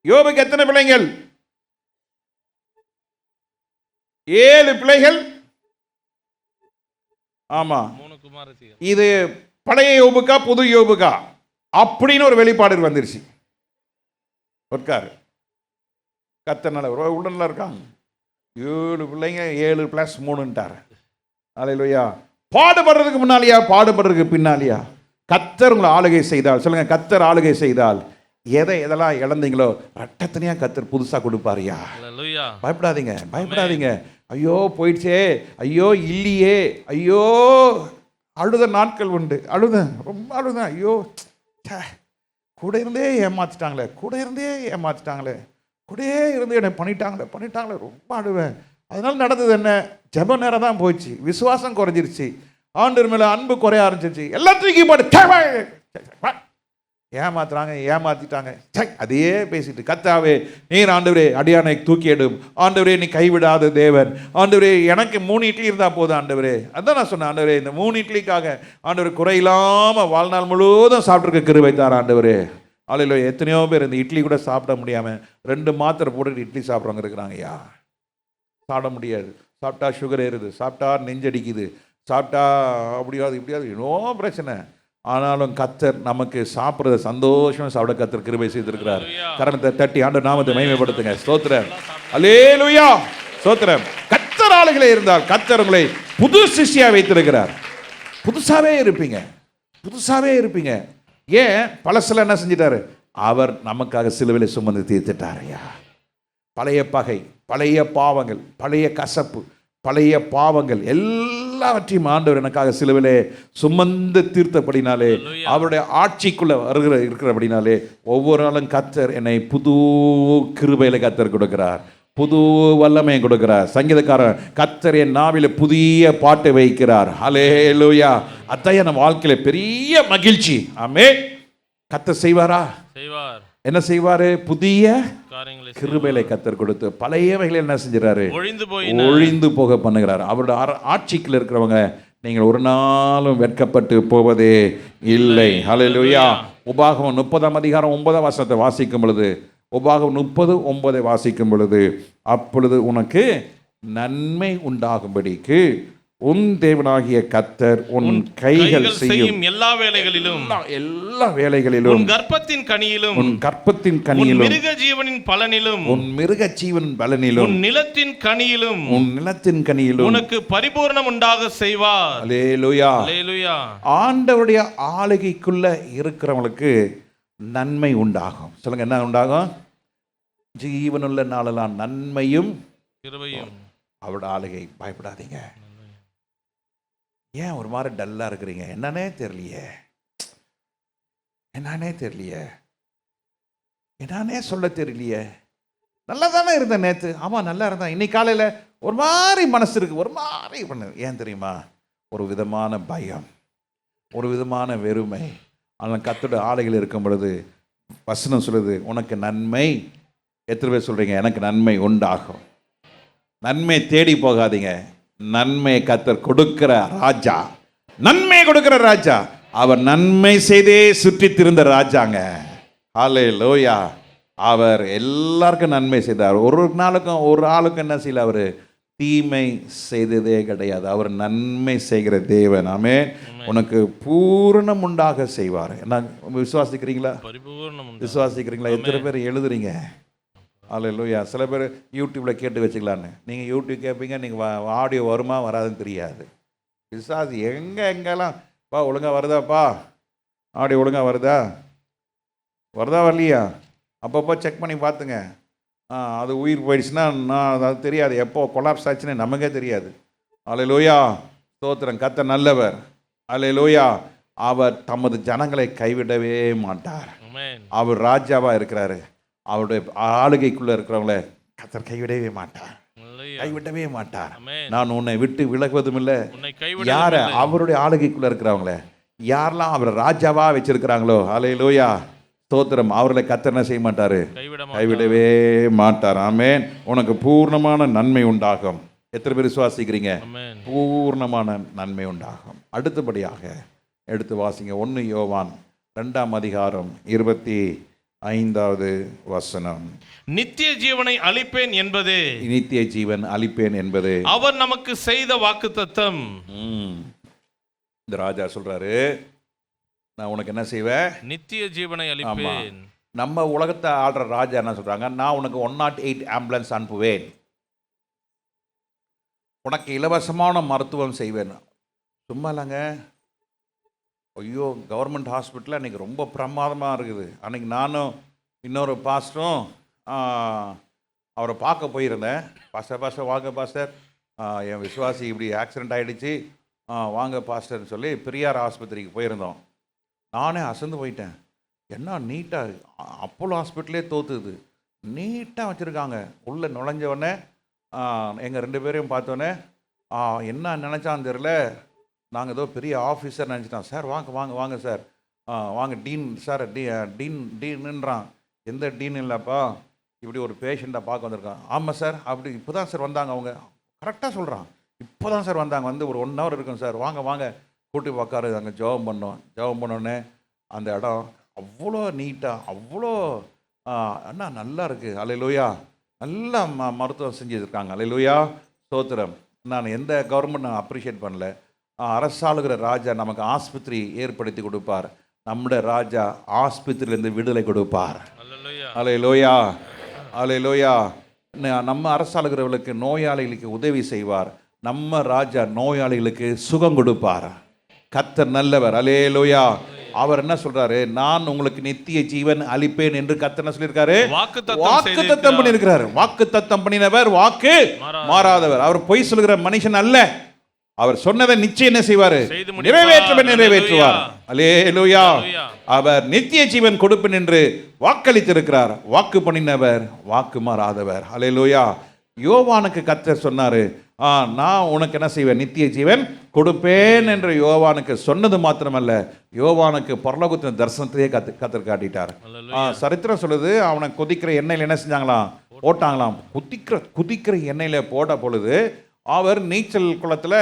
யோபுக்கு எத்தனை பிள்ளைங்கள்? 7 பிள்ளைகள். ஆமா, இது பழைய யோபுக்கா புது யோபுக்கா அப்படின்னு ஒரு வெளிப்பாடு வந்துருச்சு. இருக்காரு கத்தனால உடனே இருக்காங்க. 7 பிள்ளைங்க, 7 + 3ன்ட்டார். அல்லேலூயா. பாடுபடுறதுக்கு முன்னாலியா பாடுபடுறதுக்கு பின்னாலியா? கர்த்தர் உங்களை ஆளுகை செய்தால் சொல்லுங்க, கர்த்தர் ஆளுகை செய்தால் எதெல்லாம் இழந்தீங்களோ ரட்டத்தனையாக கர்த்தர் புதுசாக கொடுப்பாரியா. பயப்படாதீங்க, பயப்படாதீங்க. ஐயோ போயிடுச்சே, ஐயோ இல்லையே, ஐயோ அழுத நாட்கள் உண்டு. அழுதேன், ரொம்ப அழுதேன். ஐயோ கூட இருந்தே ஏமாற்றிட்டாங்களே, கூட இருந்தே ஏமாற்றிட்டாங்களே, கூடயே இருந்து என்னை பண்ணிட்டாங்களே ரொம்ப அழுவேன். அதனால நடந்தது என்ன? ஜெப நேரம் தான் போயிடுச்சு, விசுவாசம் குறைஞ்சிருச்சு, ஆண்டவர் மேலே அன்பு குறைய ஆரம்பிச்சிருச்சு. எல்லாத்தையும் போட்டு ஏமாத்திட்டாங்க. அதையே பேசிட்டு கர்த்தாவே நீர் ஆண்டவரே அடியானை தூக்கி எடும், ஆண்டவரே நீ கைவிடாத தேவன், ஆண்டவரே எனக்கு 3 இட்லி இருந்தால் போதும் ஆண்டவரே. அதான் நான் சொன்னேன், ஆண்டவரே இந்த 3 இட்லிக்காக ஆண்டவர் குறையில்லாமல் வாழ்நாள் முழுவதும் சாப்பிட்ருக்க கிருபை தார் ஆண்டவரே. அல்லேலூயா. எத்தனையோ பேர் இந்த இட்லி கூட சாப்பிட முடியாமல் 2 மாத்திரை போட்டுட்டு இட்லி சாப்பிட்றவங்க இருக்கிறாங்க. ஐயா சாப்பிட முடியாது, சாப்பிட்டா சுகர் ஏறுது, சாப்பிட்டா நெஞ்சடிக்குது, சாப்பிட்டா அப்படியாவது இப்படியாவது இன்னும் பிரச்சனை. ஆனாலும் கர்த்தர் நமக்கு சாப்பிட்றத சந்தோஷமா சாப்பிட கர்த்தர் கிருபை செய்திருக்கிறார். கரணத்தை தட்டி ஆண்டவர் நாமத்தை மகிமைப்படுத்துங்க. ஸ்தோத்திரம். அல்லேலூயா. ஸ்தோத்திரம். கர்த்தர் ஆளுகளே இருந்தால் கர்த்தர் உங்களை புது சிஷ்யா வைத்திருக்கிறார். புதுசாவே இருப்பீங்க, புதுசாவே இருப்பீங்க. ஏன்? பழசுல என்ன செஞ்சிட்டாரு? அவர் நமக்காக சிலுவையிலே சுமந்து தீர்த்துட்டார். ஐயா பழைய பகை, பழைய பாவங்கள், பழைய கசப்பு, பழைய பாவங்கள் எல்லாவற்றையும் ஆண்டவர் எனக்காக சிலுவையிலே சுமந்து தீர்த்தபடினாலே, அவருடைய ஆட்சிக்குள்ள இருக்கிறபடினாலே ஒவ்வொரு நாளும் கர்த்தர் என்னை புது கிருபையில கர்த்தர் கொடுக்கிறார், புது வல்லமை கொடுக்கிறார். சங்கீதக்காரன் கர்த்தர் என் நாவில புதிய பாட்டை வைக்கிறார். ஹல்லேலூயா. அதான் நம்ம வாழ்க்கையில பெரிய மகிழ்ச்சி. ஆமென். கர்த்தர் செய்வாரா? செய்வார். என்ன செய்வாரு? புதிய கிருபைகளை கர்த்தர் கொடுத்து பழையவைகளை என்ன செஞ்சாரு? ஒழிந்து போக பண்ணுகிறார். அவருடைய ஆட்சிக்குள்ள இருக்கிறவங்க நீங்கள் ஒரு நாளும் வெட்கப்பட்டு போவதே இல்லை. ஹல்லேலூயா. உபாகமம் 30:9 வாசிக்கும் பொழுது, உபாகமம் 30:9 வாசிக்கும் பொழுது, அப்பொழுது உனக்கு நன்மை உண்டாகும்படிக்கு உன் தேவனாகிய கர்த்தர் உன் கைகள் செய்யும் எல்லா வேலைகளிலும் எல்லா வேலைகளிலும் உன் கர்ப்பத்தின் கனியிலும் உன் கர்ப்பத்தின் உன் கனியிலும் மிருக ஜீவனின் பலனிலும் உன் மிருக ஜீவன் பலனிலும் உன் நிலத்தின் கனியிலும் உன் நிலத்தின் கனியிலும் உனக்கு பரிபூரணம் உண்டாக செய்வார். அல்லேலூயா. அல்லேலூயா. ஆண்டவருடைய ஆளுகைக்குள்ள இருக்கிறவங்களுக்கு நன்மை உண்டாகும். சொல்லுங்க, என்ன உண்டாகும்? ஜீவனுள்ள நாளெல்லாம் நன்மையும் கிருபையும். அவரோட ஆளுகை. பயப்படாதீங்க. ஏன் ஒரு மாதிரி டல்லா இருக்கிறீங்க? என்னன்னே தெரியலையே, என்னன்னே தெரியலையே, என்னன்னே சொல்ல தெரியலையே. நல்லா தானே இருந்தேன் நேற்று. ஆமாம், நல்லா இருந்தேன். இன்னைக்கு காலையில் ஒரு மாதிரி மனசு இருக்கு, ஒரு மாதிரி பண்ணு. ஏன் தெரியுமா? ஒரு விதமான பயம், ஒரு விதமான வெறுமை. ஆனால் கர்த்தருடைய ஆளுகையில் இருக்கும் பொழுது வசனம் சொல்லுது, உனக்கு நன்மை. எத்தனை பேர் சொல்றீங்க எனக்கு நன்மை உண்டாகும்? நன்மை தேடி போகாதீங்க. நன்மை கர்த்தர் கொடுக்கிற ராஜா, நன்மை கொடுக்கிற ராஜா. அவர் நன்மை செய்தே சுற்றி திருந்த ராஜாங்க. ஹல்லேலூயா. அவர் எல்லாருக்கும் நன்மை செய்தார். ஒரு நாளுக்கும் ஒரு ஆளுக்கும் என்ன செய்யல, அவர் தீமை செய்ததே கிடையாது. அவர் நன்மை செய்கிற தேவன். ஆமென். உனக்கு பூரணம் உண்டாக செய்வார். என்ன விசுவாசிக்கிறீங்களா? விசுவாசிக்கிறீங்களா? எத்தனை பேர் எழுதுறீங்க? அல்லேலூயா. சில பேர் யூடியூப்பில் கேட்டு வச்சுக்கலான்னு. நீங்கள் யூடியூப் கேட்பீங்க, நீங்கள் ஆடியோ வருமா வராதுன்னு தெரியாது. விசுவாசி எங்கெல்லாம் பா ஒழுங்காக வருதாப்பா, ஆடியோ ஒழுங்காக வருதா வரலையா, அப்பப்போ செக் பண்ணி பார்த்துங்க. அது உயிர் போயிடுச்சுன்னா அது தெரியாது, எப்போ கொலாப்ஸ் ஆச்சுன்னு நமக்கே தெரியாது. அல்லேலூயா. ஸ்தோத்திரம். கர்த்தர் நல்லவர். அல்லேலூயா. அவர் தமது ஜனங்களை கைவிடவே மாட்டார். அவர் ராஜாவாக இருக்கிறாரு. அவருடைய ஆளுகைக்குள்ள இருக்கிறவங்கள கர்த்தர் கைவிடவே மாட்டார், கைவிடவே மாட்டார். நான் உன்னை விட்டு விலகுவதும் இல்லை. யார அவருடைய ஆளுகைக்குள்ள இருக்கிறவங்கள யாரெல்லாம் அவர் ராஜாவா வச்சிருக்கிறாங்களோ, அல்லேலூயா, ஸ்தோத்திரம், அவர்களை கர்த்தர் என்ன செய்ய மாட்டாரு? கைவிடவே மாட்டார். ஆமென். உனக்கு பூர்ணமான நன்மை உண்டாகும். எத்தனை பேர் விசுவாசிக்கிறீங்க? பூர்ணமான நன்மை உண்டாகும். அடுத்தபடியாக எடுத்து வாசிங்க 1 யோவான் 2ஆம் அதிகாரம் 25வது வசனம். நித்திய ஜீவனை அளிப்பேன் என்பது, நித்திய ஜீவன் அளிப்பேன் என்பது அவர் நமக்கு செய்த வாக்குத்தத்தம். இந்த ராஜா சொல்றாரு, நான் உனக்கு என்ன செய்வேன்? நித்திய ஜீவனை அளிப்பேன். நம்ம உலகத்தை ஆள்ற ராஜா என்ன சொல்றாங்க? நான் உனக்கு 108 ஆம்புலன்ஸ் அனுப்புவேன், உனக்கு இலவசமான மருத்துவம் செய்வேன். சும்மா இல்லைங்க. ஐயோ, கவர்மெண்ட் ஹாஸ்பிட்டலில் அன்றைக்கி ரொம்ப பிரமாதமாக இருக்குது. அன்றைக்கி நானும் இன்னொரு பாஸ்டரும் அவரை பார்க்க போயிருந்தேன். பாஸ்டர் வாங்க பாஸ்டர், என் விசுவாசி இப்படி ஆக்சிடெண்ட் ஆகிடுச்சு, வாங்க பாஸ்டர்னு சொல்லி பெரியார் ஆஸ்பத்திரிக்கு போயிருந்தோம். நானே அசந்து போயிட்டேன். என்ன நீட்டாக, அப்போலோ ஹாஸ்பிட்டலே தோற்றுது, நீட்டாக வச்சுருக்காங்க. உள்ளே நுழைஞ்சவொடனே எங்கள் 2 பேரையும் பார்த்தோன்னே என்ன நினச்சான்னு தெரில, நாங்கள் ஏதோ பெரிய ஆஃபீஸர் நினச்சிட்டோம். சார் வாங்க வாங்க வாங்க சார், வாங்க டீன் சார், டீன்ன்றான். எந்த டீன் இல்லைப்பா, இப்படி ஒரு பேஷண்ட்டை பார்க்க வந்திருக்கான். ஆமாம் சார், அப்படி இப்போ தான் சார் வந்தாங்க, அவங்க கரெக்டாக சொல்கிறான், இப்போ தான் சார் வந்தாங்க, வந்து ஒரு 1 ஹவர் இருக்கும் சார், வாங்க வாங்க கூட்டி உக்காரு. அங்கே ஜெபம் பண்ணோம். ஜெபம் பண்ணோடனே அந்த இடம் அவ்வளோ நீட்டாக, அவ்வளோ அண்ணா நல்லா இருக்குது. அல்லேலூயா. நல்லா மருத்துவம் செஞ்சுருக்காங்க. அல்லேலூயா, ஸ்தோத்திரம். நான் எந்த கவர்மெண்ட் நான் அப்ரிஷியேட் பண்ணல. அரசாளுகிற ராஜா நமக்கு ஆஸ்பத்திரி ஏற்படுத்தி கொடுப்பார். நம்முடைய ராஜா ஆஸ்பத்திரியிலேருந்து விடுதலை கொடுப்பார். அல்லேலூயா, அல்லேலூயா. நம்ம அரசாளுகிறவர்களுக்கு, நோயாளிகளுக்கு உதவி செய்வார். நம்ம ராஜா நோயாளிகளுக்கு சுகம் கொடுப்பார். கர்த்தர் நல்லவர். அல்லேலூயா. அவர் என்ன சொல்றாரு? நான் உங்களுக்கு நித்திய ஜீவன் அளிப்பேன் என்று கர்த்தர் என்ன சொல்லியிருக்காரு? வாக்குத்தத்தம் பண்ணியிருக்கிறார். வாக்குத்தத்தம் பண்ணினவர் வாக்கு மாறாதவர். அவர் பொய் சொல்கிற மனுஷன் அல்ல. அவர் சொன்னதை நிச்சயம் என்ன செய்வார்? நிறைவேற்றுவார். அல்லேலூயா. அவர் நித்திய ஜீவன் கொடுப்பேன் என்று வாக்களித்திருக்கிறார். வாக்கு பண்ணினவர் வாக்கு மாறாதவர். அல்லேலூயா. யோவானுக்கு கர்த்தர் சொன்னாரு, நான் உனக்கு என்ன செய்வேன்? நித்திய ஜீவன் கொடுப்பேன் என்று யோவானுக்கு சொன்னது மாத்திரமல்ல, யோவானுக்கு பரலோகத்தின் தரிசனத்தையே கர்த்தர் காட்டிட்டார். சரித்திரம் சொல்லுது, அவனை கொதிக்கிற எண்ணெயில் என்ன செஞ்சாங்களாம்? போட்டாங்களாம். குதிக்கிற எண்ணெயில் போட்ட பொழுது அவர் நீச்சல் குளத்தில்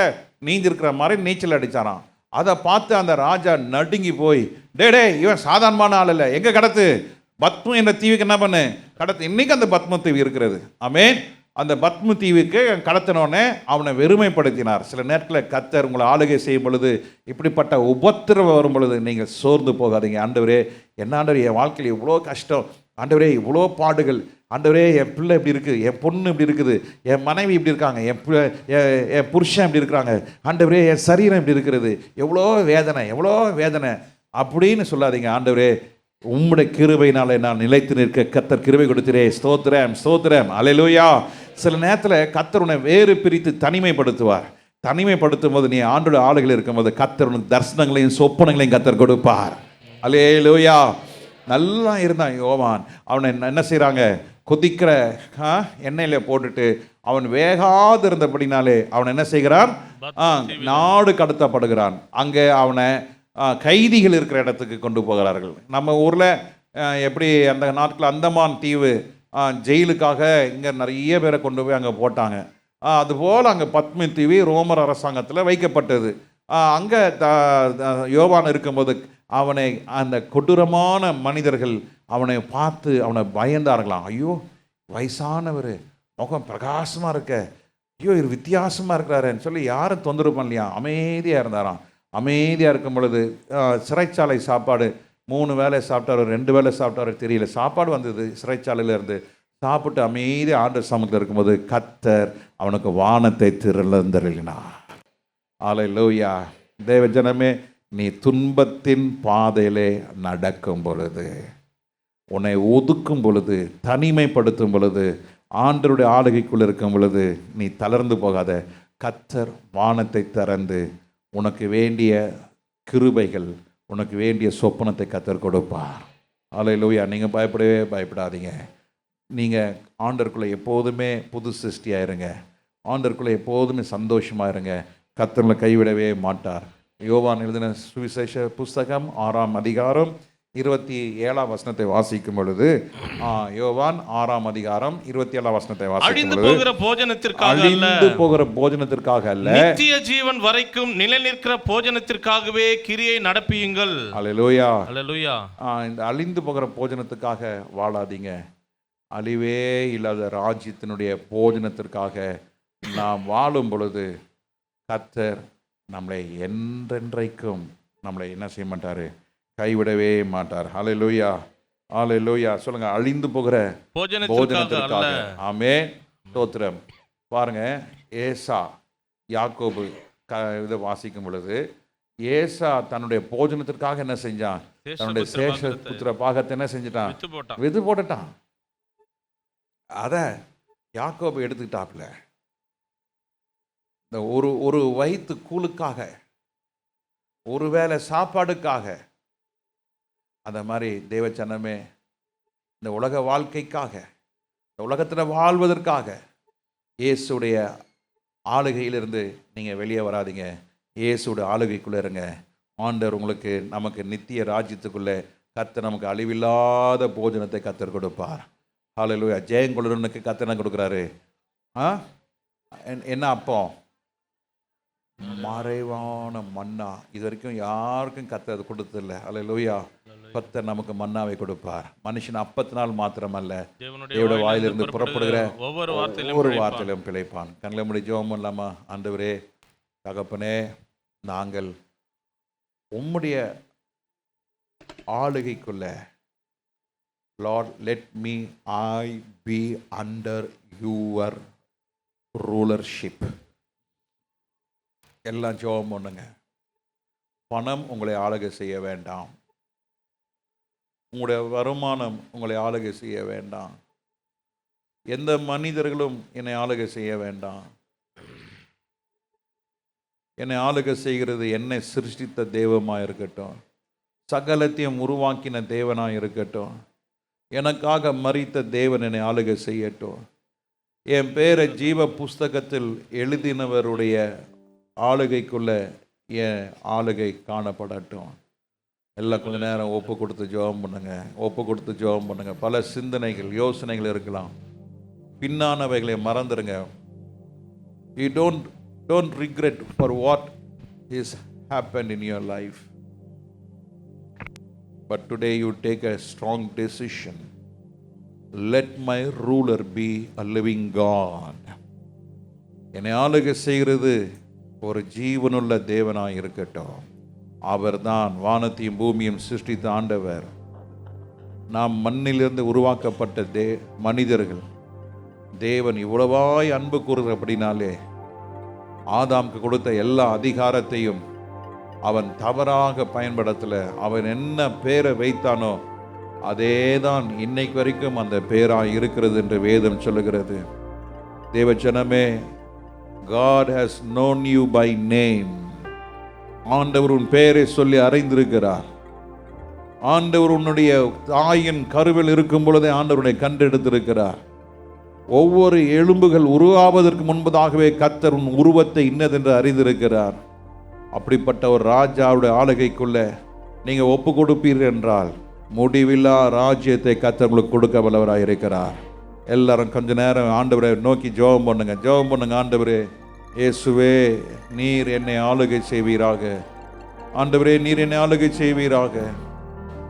நீந்திருக்கிற மாதிரி நீச்சல் அடித்தாராம். அதை பார்த்து அந்த ராஜா நடுங்கி போய், டே இவன் சாதாரணமான ஆள் இல்லை, எங்கே கடத்து? பத்மம் என்ற தீவுக்கு என்ன பண்ணு? கடத்து. இன்னைக்கு அந்த பத்ம தீவு இருக்கிறது. ஆமென். அந்த பத்ம தீவுக்கு கடத்தினோடனே அவனை வெறுமைப்படுத்தினார். சில நேரத்தில் கர்த்தர் உங்களை ஆளுகை செய்யும் பொழுது, இப்படிப்பட்ட உபத்திரவம் வரும் பொழுது நீங்கள் சோர்ந்து போகாதீங்க. ஆண்டவரே, என்ன ஆண்டவரே, என் வாழ்க்கையில் இவ்வளோ கஷ்டம், ஆண்டவரே இவ்வளோ பாடுகள், ஆண்டவரே என் பிள்ளை இப்படி இருக்குது, என் பொண்ணு இப்படி இருக்குது, என் மனைவி இப்படி இருக்காங்க, என் புருஷன் இப்படி இருக்கிறாங்க, ஆண்டவரே என் சரீரம் இப்படி இருக்கிறது, எவ்வளோ வேதனை அப்படின்னு சொல்லாதீங்க. ஆண்டவரே, உம்முடைய கிருபையினாலே நான் நிலைத்து நிற்க கர்த்தர் கிருபை கொடுத்திரே, ஸ்தோத்திரம் அல்லேலூயா. சில நேரத்தில் கர்த்தர் உன்னை வேறு பிரித்து தனிமைப்படுத்துவார். தனிமைப்படுத்தும் போது நீ ஆண்டோட ஆளுகள் இருக்கும்போது கர்த்தர் உனக்கு தரிசனங்களையும் சொப்பனங்களையும் கர்த்தர் கொடுப்பார். அல்லேலூயா. நல்லா இருந்தான் யோவான். அவனை என்ன செய்கிறாங்க, கொதிக்கிற எண்ணெயில் போட்டுட்டு அவன் வேகாது இருந்தபடினாலே அவன் என்ன செய்கிறான், நாடு கடத்தப்படுகிறான். அங்கே அவனை கைதிகள் இருக்கிற இடத்துக்கு கொண்டு போகிறார்கள். நம்ம ஊரில் எப்படி அந்த நாட்களில் அந்தமான் தீவு ஜெயிலுக்காக இங்கே நிறைய பேரை கொண்டு போய் அங்கே போட்டாங்க. அதுபோல் அங்கே பத்ம தீவு ரோமர் அரசாங்கத்தில் வைக்கப்பட்டது. அங்கே யோவான் இருக்கும்போது அவனை அந்த கொடூரமான மனிதர்கள் அவனை பார்த்து அவனை பயந்தார்களாம். ஐயோ, வயசானவர், முகம் பிரகாசமாக இருக்க, ஐயோ இவர் வித்தியாசமாக இருக்கிறாருன்னு சொல்லி யாரும் தொந்தரவு பண்ணலையா, அமைதியாக இருந்தாராம். அமைதியாக இருக்கும் பொழுது சிறைச்சாலை சாப்பாடு 3 வேளை சாப்பிட்டார், 2 வேளை சாப்பிட்டார் தெரியல, சாப்பாடு வந்தது சிறைச்சாலையிலேருந்து. சாப்பிட்டு அமைதியாக ஆண்டவர் சமூகத்தில் இருக்கும்போது கர்த்தர் அவனுக்கு வானத்தை திறந்தருளினார். அல்லேலூயா. தேவ ஜனமே, நீ துன்பத்தின் பாதையிலே நடக்கும் பொழுது, உன்னை ஒதுக்கும் பொழுது, தனிமைப்படுத்தும் பொழுது, ஆண்டவருடைய ஆளுகைக்குள் இருக்கும் பொழுது நீ தளர்ந்து போகாத. கர்த்தர் வானத்தை திறந்து உனக்கு வேண்டிய கிருபைகள், உனக்கு வேண்டிய சொப்பனத்தை கர்த்தர் கொடுப்பார். அல்லேலூயா. நீங்கள் பயப்படாதீங்க. நீங்கள் ஆண்டவருக்குள்ளே எப்போதுமே புது சிருஷ்டியாக இருங்க. ஆண்டவருக்குள்ளே எப்போதுமே சந்தோஷமாக இருங்க. கர்த்தரை கைவிடவே மாட்டார். யோவான் எழுதின சுவிசேஷ புஸ்தகம் 6ஆம் அதிகாரம் 27ஆம் வசனத்தை வாசிக்கும் பொழுது, யோவான் 6ஆம் அதிகாரம் 27ஆம் வசனத்தை வாசிக்கும் பொழுது, அழிந்து போகிற போஜனத்திற்காக அல்ல, நித்திய ஜீவன் வரைக்கும் நிலைநிற்கிற போஜனத்திற்காகவே கிரியை நடப்பியுங்கள். அல்லேலூயா. அல்லேலூயா. இந்த அழிந்து போகிற போஜனத்துக்காக வாழாதீங்க. அழிவே இல்லாத ராஜ்யத்தினுடைய போஜனத்திற்காக நாம் வாழும் பொழுது கர்த்தர் நம்மளை என்றென்றைக்கும் நம்மளை என்ன செய்ய மாட்டார், கைவிடவே மாட்டார். அல்லேலூயா. அல்லேலூயா. சொல்லுங்க, அழிந்து போகிற போஜனத்திற்காக. ஆமென். ஸ்தோத்திரம். பாருங்க, ஏசா யாக்கோபு இதை வாசிக்கும் பொழுது, ஏசா தன்னுடைய போஜனத்திற்காக என்ன செஞ்சான், தன்னுடைய சேஷ புத்திர பாகத்தை என்ன செஞ்சிட்டான், விது போட்டுட்டான். அத யாக்கோபு எடுத்துக்கிட்டாப்ல. இந்த ஒரு வயிற்று கூழுக்காக, ஒருவேளை சாப்பாடுக்காக, அந்த மாதிரி தேவச்சனமே, இந்த உலக வாழ்க்கைக்காக, இந்த உலகத்தில் வாழ்வதற்காக இயேசுடைய ஆளுகையிலிருந்து நீங்கள் வெளியே வராதிங்க. இயேசுடைய ஆளுகைக்குள்ளே இருங்க. ஆண்டவர் உங்களுக்கு, நமக்கு நித்திய ராஜ்யத்துக்குள்ளே கர்த்தர் நமக்கு அழிவில்லாத போஜனத்தை கர்த்தர் கொடுப்பார். ஹல்லேலூயா. ஜெயங்கொள்ளனுக்கு கர்த்தர் என்ன கொடுக்குறாரு? என்ன அப்போ? மறைவான மன்னா. இது வரைக்கும் யாருக்கும் கர்த்தர் அது கொடுத்ததில்லை. அல்லேலூயா. கர்த்தர் நமக்கு மன்னாவை கொடுப்பார். மனுஷன் அப்பத்தினால் மாத்திரமல்ல, தேவனுடைய வாயிலிருந்து புறப்படுகிற ஒவ்வொரு வார்த்தையிலும் பிழைப்பான். கண்களை மூடி ஜெபம் பண்ணலாமா? ஆண்டவரே, தகப்பனே, நாங்கள் உம்முடைய ஆளுகைக்குள்ள, Lord, let me I be under your rulership. எல்லாம் ஜெபம் பண்ணுங்க. பணம் உங்களை ஆளுகை செய்ய வேண்டாம். உங்களுடைய வருமானம் உங்களை ஆளுகை செய்ய வேண்டாம். எந்த மனிதர்களும் என்னை ஆளுகை செய்ய வேண்டாம். என்னை ஆளுகை செய்கிறது என்னை சிருஷ்டித்த தெய்வமாக இருக்கட்டும், சகலத்தையும் உருவாக்கின தேவனாக இருக்கட்டும், எனக்காக மரித்த தேவன் என்னை ஆளுகை செய்யட்டும். என் பேரை ஜீவ புஸ்தகத்தில் எழுதினவருடைய ஆளுகைக்குள்ள என் ஆளுகை காணப்படட்டும். எல்லாம் கொஞ்ச நேரம் ஒப்பு கொடுத்து ஜெபம் பண்ணுங்க. ஒப்பு கொடுத்து ஜெபம் பண்ணுங்க. பல சிந்தனைகள், யோசனைகள் இருக்கலாம். பின்னானவைகளை மறந்துடுங்க. You don't regret for what has happened in your life. But today you take a strong decision. let my ruler be a living God. என்னை ஆளுகை செய்கிறது ஒரு ஜீவனுள்ள தேவனாய் இருக்கட்டும். அவர்தான் வானத்தையும் பூமியும் சிருஷ்டித்த ஆண்டவர். நாம் மண்ணிலிருந்து உருவாக்கப்பட்ட மனிதர்கள். தேவன் இவ்வளவாய் அன்பு கூறுகிற அப்படின்னாலே ஆதாமுக்கு கொடுத்த எல்லா அதிகாரத்தையும் அவன் தவறாக பயன்படுத்தல. அவன் என்ன பேரை வைத்தானோ அதே தான் இன்னைக்கு வரைக்கும் அந்த பேராய் இருக்கிறது என்று வேதம் சொல்லுகிறது. தேவ ஜனமே, God has known you by name. ஆண்டவர் உன் பெயரை சொல்லி அறிந்திருக்கிறார். ஆண்டவர் உன்னுடைய தாயின் கருவில் இருக்கும் பொழுதே ஆண்டவருடைய கண்டெடுத்திருக்கிறார். ஒவ்வொரு எலும்புகள் உருவாவதற்கு முன்பதாகவே கர்த்தர் உன் உருவத்தை இன்னதென்று அறிந்திருக்கிறார். அப்படிப்பட்ட ஒரு ராஜாவுடைய ஆளுகைக்குள்ள நீங்கள் ஒப்பு கொடுப்பீர்கள் என்றால் முடிவில்லா ராஜ்யத்தை கர்த்தர் உங்களுக்கு கொடுக்க வல்லவராக இருக்கிறார். எல்லாரும் கொஞ்ச நேரம் ஆண்டவரை நோக்கி ஜெபம் பண்ணுங்க. ஆண்டவரே இயேசுவே, நீர் என்னை ஆளுகை செய்வீராக. ஆண்டவரே, நீர் என்னை ஆளுகை செய்வீராக.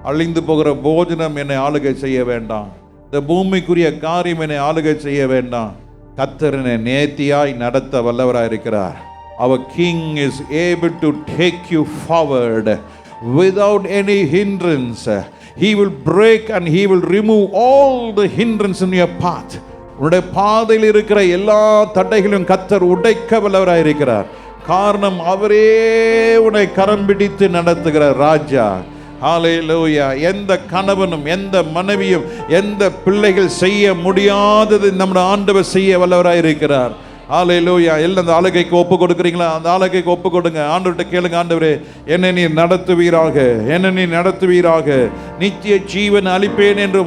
அழிந்து போகிற போஜனம் என்னை ஆளுகை செய்ய வேண்டாம். இந்த பூமிக்குரிய காரியம் என்னை ஆளுகை செய்ய வேண்டாம். கர்த்தர் என்னை நேர்த்தியாய் நடத்த வல்லவராக இருக்கிறார். Our King is able to take you forward without any hindrance. He will break and he will remove all the hindrance in your path. உன்னுடைய பாதையில் இருக்கிற எல்லா தடைகளையும் கர்த்தர் உடைக்க வல்லவராக இருக்கிறார். காரணம், அவரே உன்னை கரம் பிடித்து நடத்துகிற ராஜா. ஹல்லேலூயா. எந்த கணவனும் எந்த மனைவியும் எந்த பிள்ளைகள் செய்ய முடியாதது நம்முடைய ஆண்டவர் செய்ய வல்லவராக இருக்கிறார். ஹல்லேலூயா. எல்லாம் அந்த ஆளுகைக்கு ஒப்பு கொடுக்குறீங்களா? அந்த ஆளுகைக்கு ஒப்பு கொடுங்க. ஆண்டவர்கிட்ட கேளுங்க, ஆண்டவரே என்னை நீ நடத்துவீராக, நித்திய ஜீவன் அளிப்பேன் என்று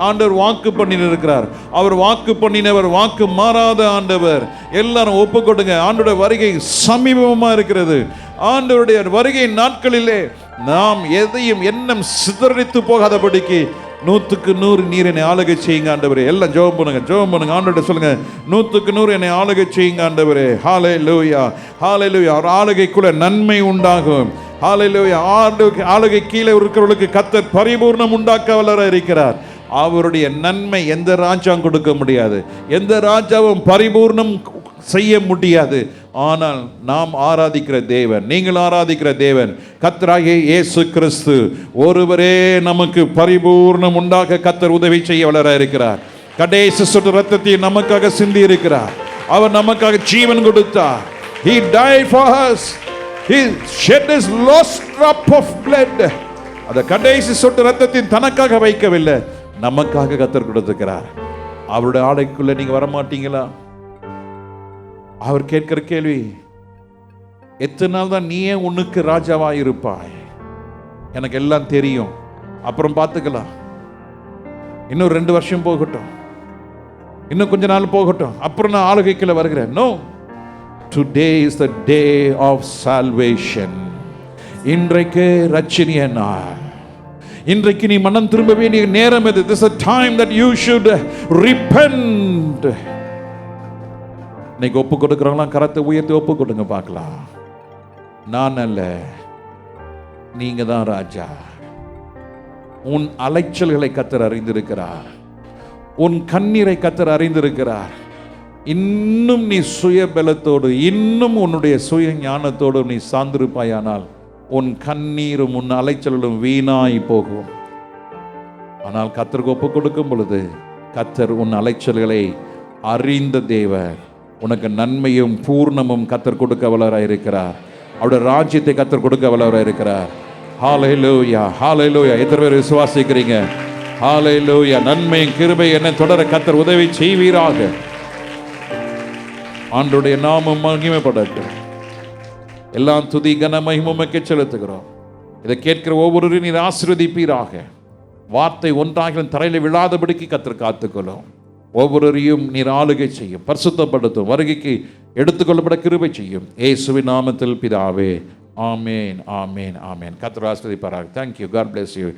ஆண்டவர் வாக்கு பண்ணியிருக்கிறார். அவர் வாக்கு பண்ணினவர், வாக்கு மாறாத ஆண்டவர். எல்லாரும் ஒப்பு கொடுங்க. ஆண்டவருடைய வருகை சமீபமா இருக்கிறது. ஆண்டவருடைய வருகை நாட்களிலே நாம் எதையும் எண்ணம் சிதறடித்து போகாதபடிக்கு 100க்கு 100 நீர் என்னை ஆளுகை செய்யுங்க ஆண்டவரே. எல்லாம் ஜெபம் பண்ணுங்க. ஆண்டவர்கிட்ட சொல்லுங்க, 100க்கு 100 என்னை ஆளுகை செய்யுங்க ஆண்டவரே. ஹல்லேலூயா. அவர் ஆளுகைக்குள்ள நன்மை உண்டாகும். ஹல்லேலூயா. ஆளுகை கீழே இருக்கிறவர்களுக்கு கர்த்தர் பரிபூர்ணம் உண்டாக்க வல்லவராக இருக்கிறார். அவருடைய நன்மை எந்த ராஜாவும் கொடுக்க முடியாது. எந்த ராஜாவும் பரிபூர்ணம் செய்ய முடியாது. ஆனால் நாம் ஆராதிக்கிற தேவன், நீங்கள் ஆராதிக்கிற தேவன் கர்த்தராகிய இயேசு கிறிஸ்து ஒருவரே நமக்கு பரிபூர்ணம் உண்டாக கர்த்தர் உதவி செய்ய வல்லவராக இருக்கிறார். கடைசி சொட்டு ரத்தத்தை நமக்காக சிந்தி இருக்கிறார். அவர் நமக்காக ஜீவன் கொடுத்தார். He died for us. He shed his last drop of blood. அந்த கடைசி சொட்டு ரத்தத்தின் தனக்காக வைக்கவில்லை, நமக்காக கர்த்தர் கொடுத்திருக்கிறார். அவருடைய ஆடைக்குள்ள நீங்க வர மாட்டீங்களா? அவர் கேட்கிற கேள்வி, எத்தனை நாள் தான் நீயே உனக்கு ராஜாவா இருப்பாய்? எனக்கு எல்லாம் தெரியும், அப்புறம் பார்த்துக்கலாம். இன்னும் 2 வருஷம் போகட்டும், இன்னும் கொஞ்ச நாள் போகட்டும், அப்புறம் நான் ஆளுகைக்குள்ள வருகிறேன். No, today is the day of salvation. இன்றைக்கு ரட்சணிய நாள். இன்றைக்கு நீ மனம் திரும்ப வேண்டிய நேரம் இது. This is a time that you should repent. இன்னைக்கு ஒப்பு கொடுக்குறவங்களாம் கரத்தை உயர்த்தி ஒப்பு கொடுங்க பார்க்கலாம். நான் அல்ல, நீங்க தான் ராஜா. உன் அலைச்சல்களை கர்த்தர் அறிந்திருக்கிறார். உன் கண்ணீரை கர்த்தர் அறிந்திருக்கிறார். இன்னும் நீ சுய பலத்தோடு, இன்னும் உன்னுடைய சுய ஞானத்தோடு நீ சார்ந்திருப்பாயானால் உன் கண்ணீரும் உன் அலைச்சலும் வீணாய் போகும். ஆனால் கர்த்தருக்கு ஒப்பு கொடுக்கும் பொழுது கர்த்தர் உன் அலைச்சல்களை அறிந்த தேவர். உனக்கு நன்மையும் பூர்ணமும் கர்த்தர் கொடுக்க வல்லவராக இருக்கிறார். அவருடைய ராஜ்யத்தை கர்த்தர் கொடுக்க வல்லவராக இருக்கிறார். ஹல்லேலூயா, ஹல்லேலூயா. எத்தனை பேர் விசுவாசிக்கிறீங்க? ஹல்லேலூயா. நன்மையும் கிருபை என்னை தொடர கர்த்தர் உதவி செய்வீராக. ஆண்டவருடைய நாமம் மகிமைப்படட்டும். எல்லாம் துதி கன மகிமைக்கு செலுத்துகிறோம். இதை கேட்கிற ஒவ்வொருவரையும் நீர் ஆசீர்வதிப்பீராக. வார்த்தை ஒன்றாகிலும் தரையில் விழாதபடிக்கு கர்த்தர் காத்துக்கொள்ளும். ஒவ்வொருவரையும் நீர் ஆளுகை செய்யும், பரிசுத்தப்படுத்தும், வருகைக்கு எடுத்துக்கொள்ளப்பட கிருபை செய்யும். இயேசுவின் நாமத்தில் பிதாவே, ஆமேன், ஆமேன், ஆமேன். கர்த்தர் ஆசீர்வதிப்பாராக. Thank you. God bless you.